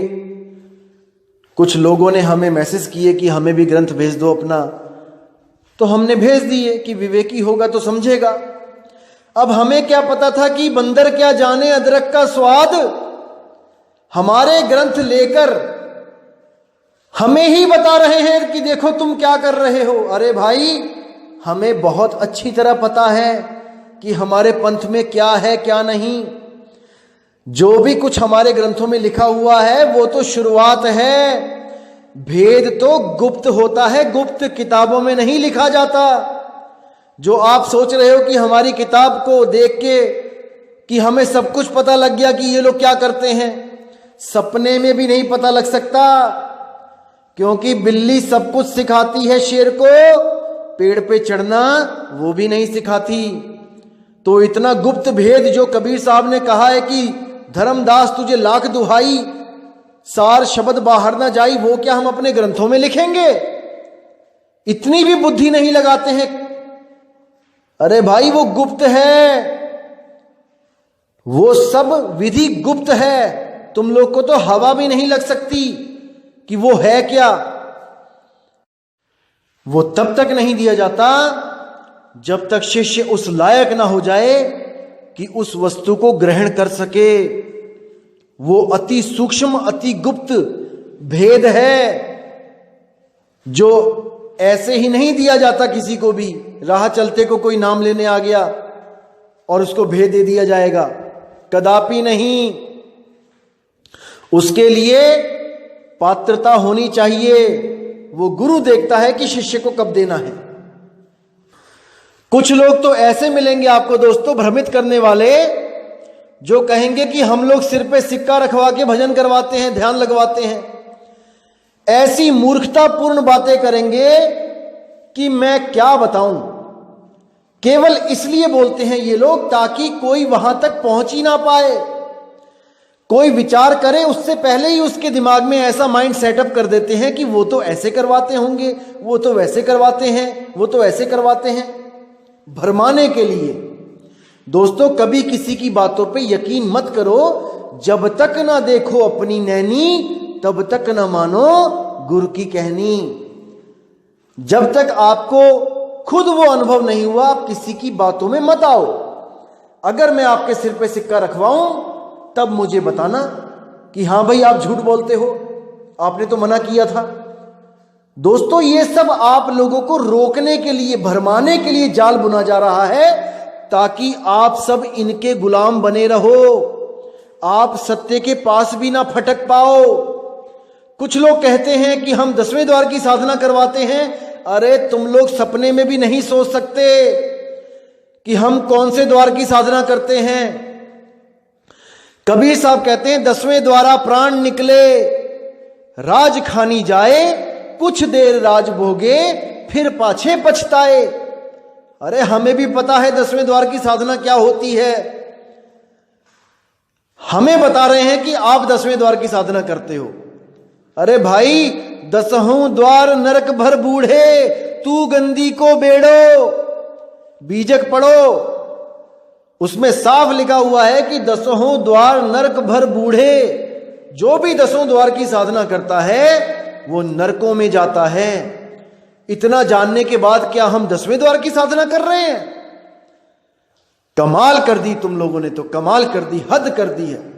कुछ लोगों ने हमें मैसेज किए कि हमें भी ग्रंथ भेज दो अपना, तो हमने भेज दिए कि विवेकी होगा तो समझेगा। अब हमें क्या पता था कि बंदर क्या जाने अदरक का स्वाद। हमारे ग्रंथ लेकर हमें ही बता रहे हैं कि देखो तुम क्या कर रहे हो। अरे भाई, हमें बहुत अच्छी तरह पता है कि हमारे पंथ में क्या है क्या नहीं। जो भी कुछ हमारे ग्रंथों में लिखा हुआ है वो तो शुरुआत है, भेद तो गुप्त होता है, गुप्त किताबों में नहीं लिखा जाता। जो आप सोच रहे हो कि हमारी किताब को देख के कि हमें सब कुछ पता लग गया कि ये लोग क्या करते हैं, सपने में भी नहीं पता लग सकता, क्योंकि बिल्ली सब कुछ सिखाती है शेर को, पेड़ पे चढ़ना वो भी नहीं सिखाती। तो इतना गुप्त भेद जो कबीर साहब ने कहा है कि धर्मदास तुझे लाख दुहाई, सार शब्द बाहर ना जाई, वो क्या हम अपने ग्रंथों में लिखेंगे? इतनी भी बुद्धि नहीं लगाते हैं। अरे भाई, वो गुप्त है, वो सब विधि गुप्त है, तुम लोग को तो हवा भी नहीं लग सकती कि वो है क्या। वो तब तक नहीं दिया जाता जब तक शिष्य उस लायक ना हो जाए कि उस वस्तु को ग्रहण कर सके। वो अति सूक्ष्म, अति गुप्त भेद है जो ऐसे ही नहीं दिया जाता किसी को भी। राह चलते को कोई नाम लेने आ गया और उसको भेद दे दिया जाएगा, कदापि नहीं। उसके लिए पात्रता होनी चाहिए। वो गुरु देखता है कि शिष्य को कब देना है। कुछ लोग तो ऐसे मिलेंगे आपको दोस्तों, भ्रमित करने वाले, जो कहेंगे कि हम लोग सिर पे सिक्का रखवा के भजन करवाते हैं, ध्यान लगवाते हैं। ऐसी मूर्खतापूर्ण बातें करेंगे कि मैं क्या बताऊं। केवल इसलिए बोलते हैं ये लोग ताकि कोई वहां तक पहुंच ही ना पाए। कोई विचार करे उससे पहले ही उसके दिमाग में ऐसा माइंड सेटअप कर देते हैं कि वो तो ऐसे करवाते होंगे, वो तो वैसे करवाते हैं, वो तो ऐसे करवाते हैं, भरमाने के लिए। दोस्तों, कभी किसी की बातों पे यकीन मत करो। जब तक ना देखो अपनी नैनी, तब तक ना मानो गुरु की कहनी। जब तक आपको खुद वो अनुभव नहीं हुआ, आप किसी की बातों में मत आओ। अगर मैं आपके सिर पे सिक्का रखवाऊं तब मुझे बताना कि हां भाई आप झूठ बोलते हो, आपने तो मना किया था। दोस्तों, ये सब आप लोगों को रोकने के लिए, भरमाने के लिए जाल बुना जा रहा है, ताकि आप सब इनके गुलाम बने रहो, आप सत्य के पास भी ना फटक पाओ। कुछ लोग कहते हैं कि हम 10वें द्वार की साधना करवाते हैं। अरे तुम लोग सपने में भी नहीं सोच सकते कि हम कौन से द्वार की साधना करते हैं। कबीर साहब कहते हैं 10वें द्वारा प्राण निकले, राज खानी जाए, कुछ देर राज भोगे, फिर पाछे पछताए। अरे हमें भी पता है 10वें द्वार की साधना क्या होती है। हमें बता रहे हैं कि आप 10वें द्वार की साधना करते हो। अरे भाई, 10हों द्वार नरक भर बूढ़े, तू गंदी को बेड़ो। बीजक पढ़ो, उसमें साफ लिखा हुआ है कि 10हों द्वार नरक भर बूढ़े। जो भी 10हों द्वार की साधना करता है वो नरकों में जाता है। इतना जानने के बाद क्या हम 10वें द्वार की साधना कर रहे हैं? कमाल कर दी तुम लोगों ने, तो कमाल कर दी, हद कर दी है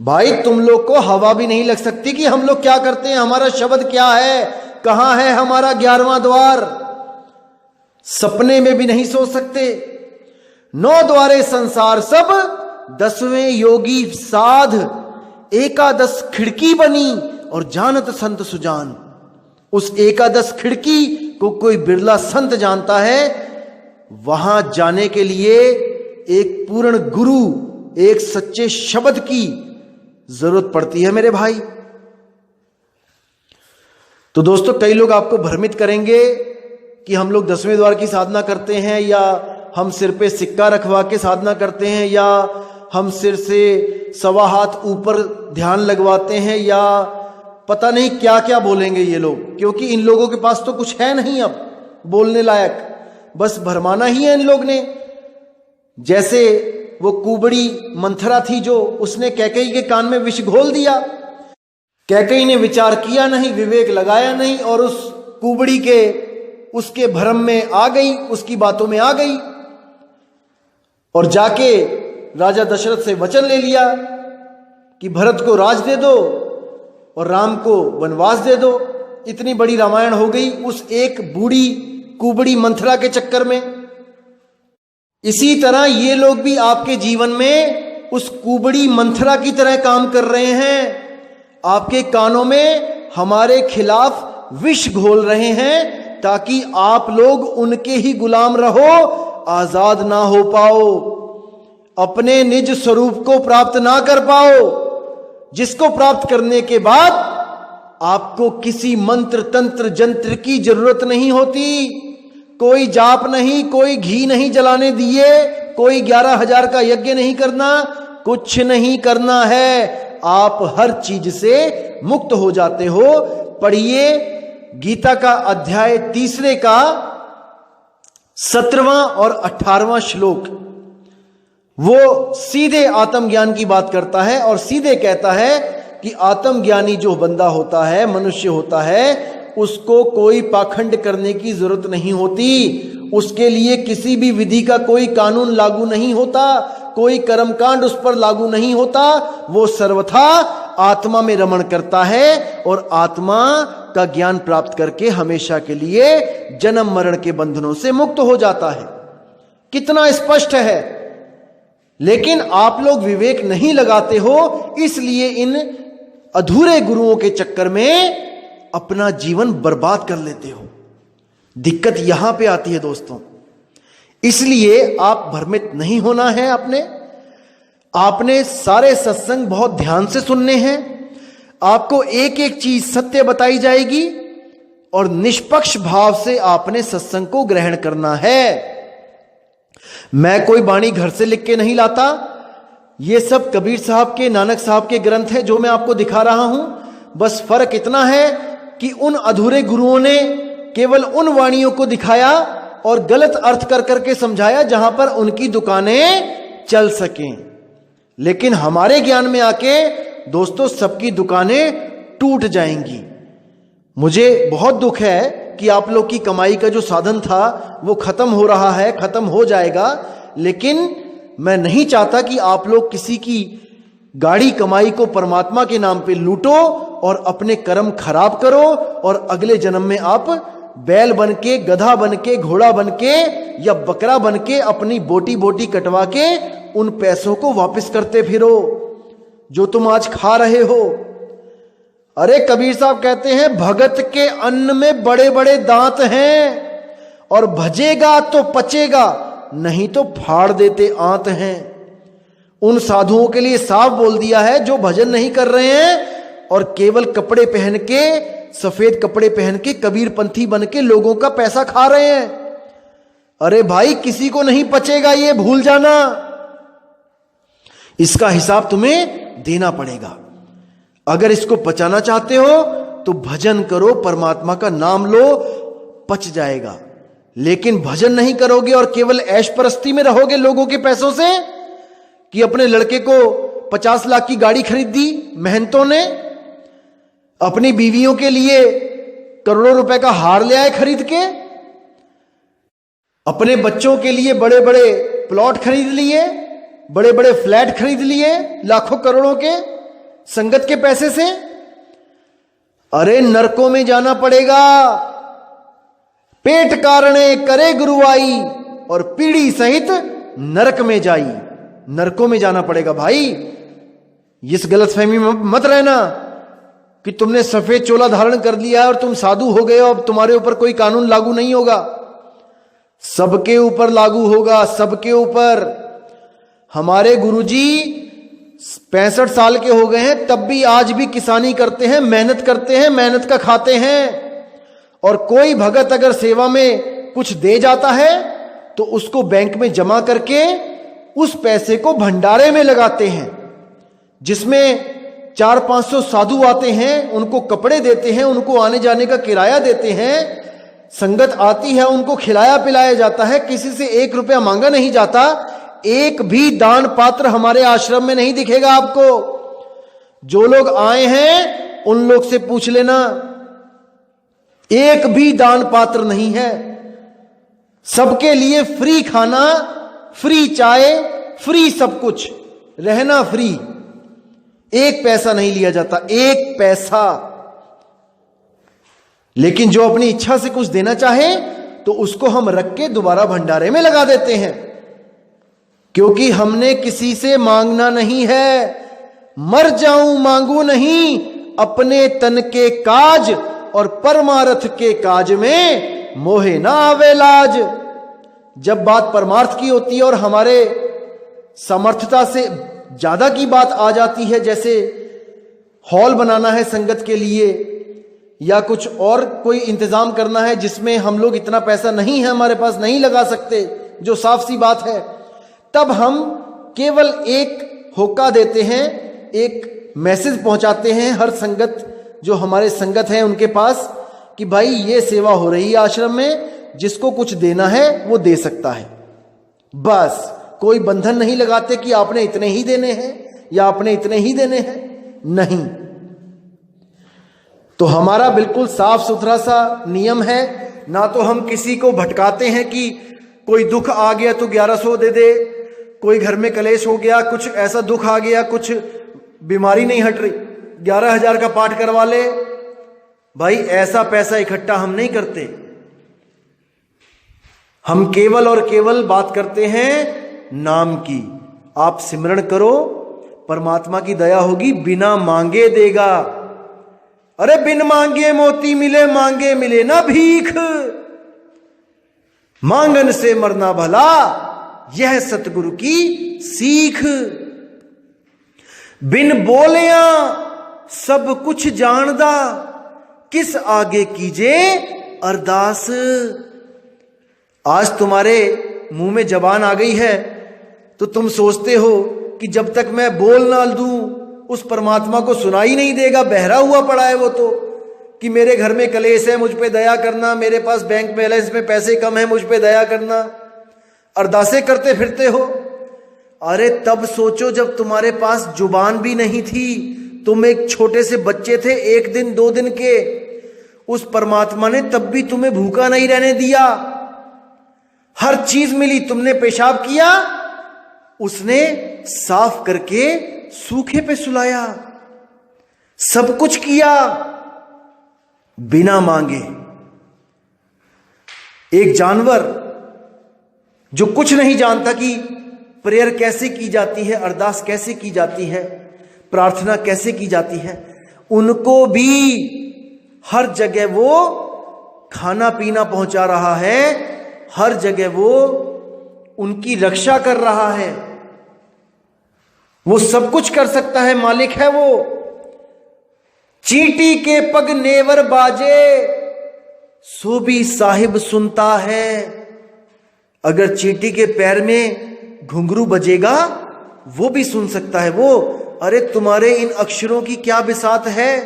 भाई। तुम लोग को हवा भी नहीं लग सकती कि हम लोग क्या करते हैं, हमारा शब्द क्या है, कहां है हमारा 11वां द्वार। सपने में भी नहीं सोच सकते। 9 द्वारे संसार सब, 10वें योगी साध, एकादश खिड़की बनी और जानत संत सुजान। उस एकादश खिड़की को कोई बिरला संत जानता है। वहां जाने के लिए एक पूर्ण गुरु, एक सच्चे शब्द की जरूरत पड़ती है मेरे भाई। तो दोस्तों, कई लोग आपको भ्रमित करेंगे कि हम लोग 10वें द्वार की साधना करते हैं, या हम सिर पे सिक्का रखवा के साधना करते हैं, या हम सिर से 1.25 हाथ ऊपर ध्यान लगवाते हैं, या पता नहीं क्या क्या बोलेंगे ये लोग, क्योंकि इन लोगों के पास तो कुछ है नहीं अब बोलने लायक, बस भरमाना ही है इन लोग ने। जैसे वो कुबड़ी मंथरा थी जो, उसने कैकेयी के कान में विष घोल दिया। कैकेयी ने विचार किया नहीं, विवेक लगाया नहीं, और उस कुबड़ी के उसके भ्रम में आ गई, उसकी बातों में आ गई, और जाके राजा दशरथ से वचन ले लिया कि भरत को राज दे दो और राम को वनवास दे दो। इतनी बड़ी रामायण हो गई उस एक बूढ़ी कुबड़ी मंथरा के चक्कर में। इसी तरह ये लोग भी आपके जीवन में उस कुबड़ी मंथरा की तरह काम कर रहे हैं। आपके कानों में हमारे खिलाफ विष घोल रहे हैं, ताकि आप लोग उनके ही गुलाम रहो, आजाद ना हो पाओ, अपने निज स्वरूप को प्राप्त ना कर पाओ, जिसको प्राप्त करने के बाद आपको किसी मंत्र तंत्र जंत्र की जरूरत नहीं होती। कोई जाप नहीं, कोई घी नहीं जलाने दिए, कोई 11,000 का यज्ञ नहीं करना, कुछ नहीं करना है। आप हर चीज से मुक्त हो जाते हो। पढ़िए गीता का अध्याय 3 का 17वां और 18वां श्लोक। वो सीधे आत्मज्ञान की बात करता है और सीधे कहता है कि आत्मज्ञानी जो बंदा होता है, मनुष्य होता है, उसको कोई पाखंड करने की जरूरत नहीं होती। उसके लिए किसी भी विधि का कोई कानून लागू नहीं होता, कोई कर्मकांड उस पर लागू नहीं होता। वो सर्वथा आत्मा में रमण करता है और आत्मा का ज्ञान प्राप्त करके हमेशा के लिए जन्म मरण के बंधनों से मुक्त हो जाता है। कितना स्पष्ट है। लेकिन आप लोग विवेक नहीं लगाते हो, इसलिए इन अधूरे गुरुओं के चक्कर में अपना जीवन बर्बाद कर लेते हो। दिक्कत यहां पे आती है दोस्तों। इसलिए आप भ्रमित नहीं होना है। आपने सारे सत्संग बहुत ध्यान से सुनने हैं। आपको एक एक चीज सत्य बताई जाएगी और निष्पक्ष भाव से आपने सत्संग को ग्रहण करना है। मैं कोई वाणी घर से लिख के नहीं लाता। ये सब कबीर साहब के, नानक साहब के ग्रंथ हैं जो मैं आपको दिखा रहा हूं। बस फर्क इतना है कि उन अधूरे गुरुओं ने केवल उन वाणियों को दिखाया और गलत अर्थ कर करके समझाया जहां पर उनकी दुकानें चल सकें। लेकिन हमारे ज्ञान में आके दोस्तों सबकी दुकानें टूट जाएंगी। मुझे बहुत दुख है कि आप लोग की कमाई का जो साधन था वो खत्म हो रहा है, खत्म हो जाएगा, लेकिन मैं नहीं चाहता कि आप लोग किसी की गाड़ी कमाई को परमात्मा के नाम पे लूटो और अपने कर्म खराब करो और अगले जन्म में आप बैल बन के, गधा बन के, घोड़ा बन के या बकरा बन के अपनी बोटी बोटी कटवा के उन पैसों को वापस करते फिरो जो तुम आज खा रहे हो। अरे कबीर साहब कहते हैं भगत के अन्न में बड़े बड़े दांत हैं और भजेगा तो पचेगा, नहीं तो फाड़ देते आंत हैं। उन साधुओं के लिए साफ बोल दिया है जो भजन नहीं कर रहे हैं और केवल कपड़े पहन के, सफेद कपड़े पहन के कबीर पंथी बन के लोगों का पैसा खा रहे हैं। अरे भाई किसी को नहीं पचेगा, ये भूल जाना, इसका हिसाब तुम्हें देना पड़ेगा। अगर इसको पचाना चाहते हो तो भजन करो, परमात्मा का नाम लो, पच जाएगा। लेकिन भजन नहीं करोगे और केवल ऐश परस्ती में रहोगे लोगों के पैसों से, कि अपने लड़के को 50 लाख की गाड़ी खरीद दी मेहनतों ने, अपनी बीवियों के लिए करोड़ों रुपए का हार ले आए खरीद के, अपने बच्चों के लिए बड़े बड़े प्लॉट खरीद लिए, बड़े बड़े फ्लैट खरीद लिए लाखों करोड़ों के संगत के पैसे से। अरे नरकों में जाना पड़ेगा। पेट कारणे करे गुरुआई और पीढ़ी सहित नरक में जाई। नरकों में जाना पड़ेगा भाई। इस गलतफहमी में मत रहना कि तुमने सफेद चोला धारण कर लिया है और तुम साधु हो गए हो, अब तुम्हारे ऊपर कोई कानून लागू नहीं होगा। सबके ऊपर लागू होगा, सबके ऊपर। हमारे गुरुजी 65 साल के हो गए हैं, तब भी आज भी किसानी करते हैं, मेहनत करते हैं, मेहनत का खाते हैं। और कोई भगत अगर सेवा में कुछ दे जाता है तो उसको बैंक में जमा करके उस पैसे को भंडारे में लगाते हैं, जिसमें 400-500 साधु आते हैं, उनको कपड़े देते हैं, उनको आने जाने का किराया देते हैं, संगत आती है, उनको खिलाया पिलाया जाता है, किसी से 1 रुपया मांगा नहीं जाता। एक भी दान पात्र हमारे आश्रम में नहीं दिखेगा आपको। जो लोग आए हैं उन लोग से पूछ लेना, एक भी दान पात्र नहीं है। सबके लिए फ्री खाना, फ्री चाय, फ्री सब कुछ, रहना फ्री, एक पैसा नहीं लिया जाता, एक पैसा। लेकिन जो अपनी इच्छा से कुछ देना चाहे तो उसको हम रख के दोबारा भंडारे में लगा देते हैं, क्योंकि हमने किसी से मांगना नहीं है। मर जाऊं मांगू नहीं, अपने तन के काज और परमार्थ के काज में मोहे ना आवे लाज। जब बात परमार्थ की होती है और हमारे समर्थता से ज्यादा की बात आ जाती है, जैसे हॉल बनाना है संगत के लिए या कुछ और कोई इंतजाम करना है जिसमें हम लोग इतना पैसा नहीं है, हमारे पास नहीं लगा सकते, जो साफ सी बात है, तब हम केवल एक होका देते हैं, एक मैसेज पहुंचाते हैं हर संगत, जो हमारे संगत हैं उनके पास, कि भाई ये सेवा हो रही है आश्रम में, जिसको कुछ देना है वो दे सकता है। बस कोई बंधन नहीं लगाते कि आपने इतने ही देने हैं या आपने इतने ही देने हैं, नहीं। तो हमारा बिल्कुल साफ सुथरा सा नियम है। ना तो हम किसी को भटकाते हैं कि कोई दुख आ गया तो 1100 दे दे, कोई घर में कलेश हो गया, कुछ ऐसा दुख आ गया, कुछ बीमारी नहीं हट रही, 11,000 का पाठ करवा ले। भाई ऐसा पैसा इकट्ठा हम नहीं करते। हम केवल और केवल बात करते हैं नाम की। आप सिमरण करो, परमात्मा की दया होगी, बिना मांगे देगा। अरे बिन मांगे मोती मिले, मांगे मिले ना भीख। मांगन से मरना भला, यह सतगुरु की सीख। बिन बोलिया सब कुछ जानदा, किस आगे कीजे अरदास। आज तुम्हारे मुंह में जबान आ गई है तो तुम सोचते हो कि जब तक मैं बोल ना दूं उस परमात्मा को सुनाई नहीं देगा, बहरा हुआ पड़ा है वो तो, कि मेरे घर में कलेश है, मुझ पे दया करना, मेरे पास बैंक बैलेंस में पैसे कम है, मुझ पे दया करना, अरदासें करते फिरते हो। अरे तब सोचो जब तुम्हारे पास जुबान भी नहीं थी, तुम एक छोटे से बच्चे थे, 1 दिन 2 दिन के, उस परमात्मा ने तब भी तुम्हें भूखा नहीं रहने दिया। हर चीज मिली, तुमने पेशाब किया, उसने साफ करके सूखे पे सुलाया। सब कुछ किया बिना मांगे। एक जानवर जो कुछ नहीं जानता कि प्रेयर कैसे की जाती है, अरदास कैसे की जाती है, प्रार्थना कैसे की जाती है, उनको भी हर जगह वो खाना पीना पहुंचा रहा है, हर जगह वो उनकी रक्षा कर रहा है। वो सब कुछ कर सकता है, मालिक है वो। चींटी के पग नेवर बाजे, सो भी साहिब सुनता है। अगर चींटी के पैर में घुंघरू बजेगा, वो भी सुन सकता है। वो, अरे तुम्हारे इन अक्षरों की क्या बिसात है?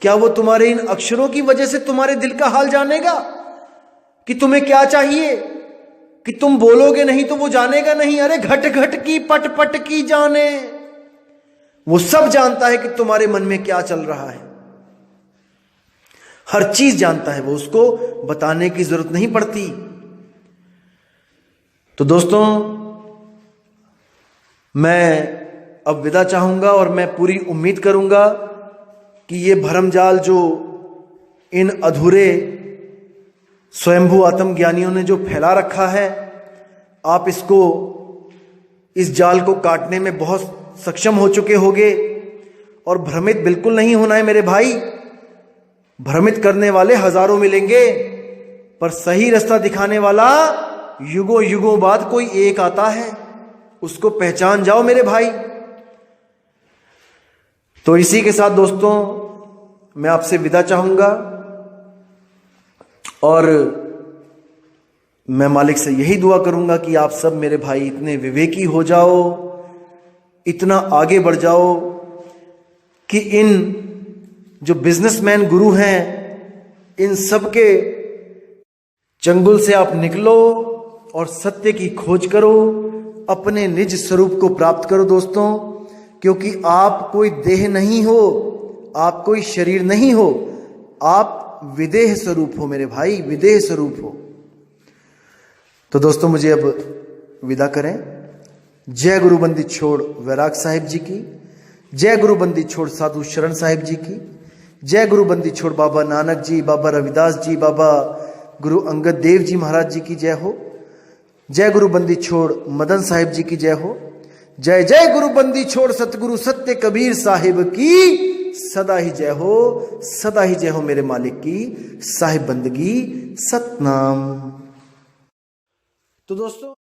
क्या वो तुम्हारे इन अक्षरों की वजह से तुम्हारे दिल का हाल जानेगा कि तुम्हें क्या चाहिए? कि तुम बोलोगे नहीं तो वो जानेगा नहीं? अरे घट घट की पट पट की जाने, वो सब जानता है कि तुम्हारे मन में क्या चल रहा है। हर चीज जानता है वो, उसको बताने की जरूरत नहीं पड़ती। तो दोस्तों, मैं अब विदा चाहूंगा और मैं पूरी उम्मीद करूंगा कि ये भरमजाल जो इन अधूरे स्वयंभू आत्मज्ञानियों ने जो फैला रखा है, आप इसको, इस जाल को काटने में बहुत सक्षम हो चुके होंगे। और भ्रमित बिल्कुल नहीं होना है मेरे भाई। भ्रमित करने वाले हजारों मिलेंगे, पर सही रास्ता दिखाने वाला युगों युगों बाद कोई एक आता है, उसको पहचान जाओ मेरे भाई। तो इसी के साथ दोस्तों, मैं आपसे विदा चाहूंगा और मैं मालिक से यही दुआ करूंगा कि आप सब मेरे भाई इतने विवेकी हो जाओ, इतना आगे बढ़ जाओ कि इन जो बिजनेसमैन गुरु हैं, इन सब के चंगुल से आप निकलो और सत्य की खोज करो, अपने निज स्वरूप को प्राप्त करो दोस्तों। क्योंकि आप कोई देह नहीं हो, आप कोई शरीर नहीं हो, आप विदेह स्वरूप हो मेरे भाई, विदेह स्वरूप हो। तो दोस्तों, मुझे अब विदा करें। जय गुरु बंदी छोड़ वैराग साहिब जी की, जय गुरु बंदी छोड़ साधु शरण साहिब जी की, जय गुरु बंदी छोड़ बाबा नानक जी, बाबा रविदास जी, बाबा गुरु अंगद देव जी महाराज जी की जय हो। जय गुरु बंदी छोड़ मदन साहिब जी की जय हो। जय जय गुरु बंदी छोड़ सतगुरु सत्य कबीर साहिब की सदा ही जय हो, सदा ही जय हो मेरे मालिक की साहिब बंदगी सतनाम। तो दोस्तों,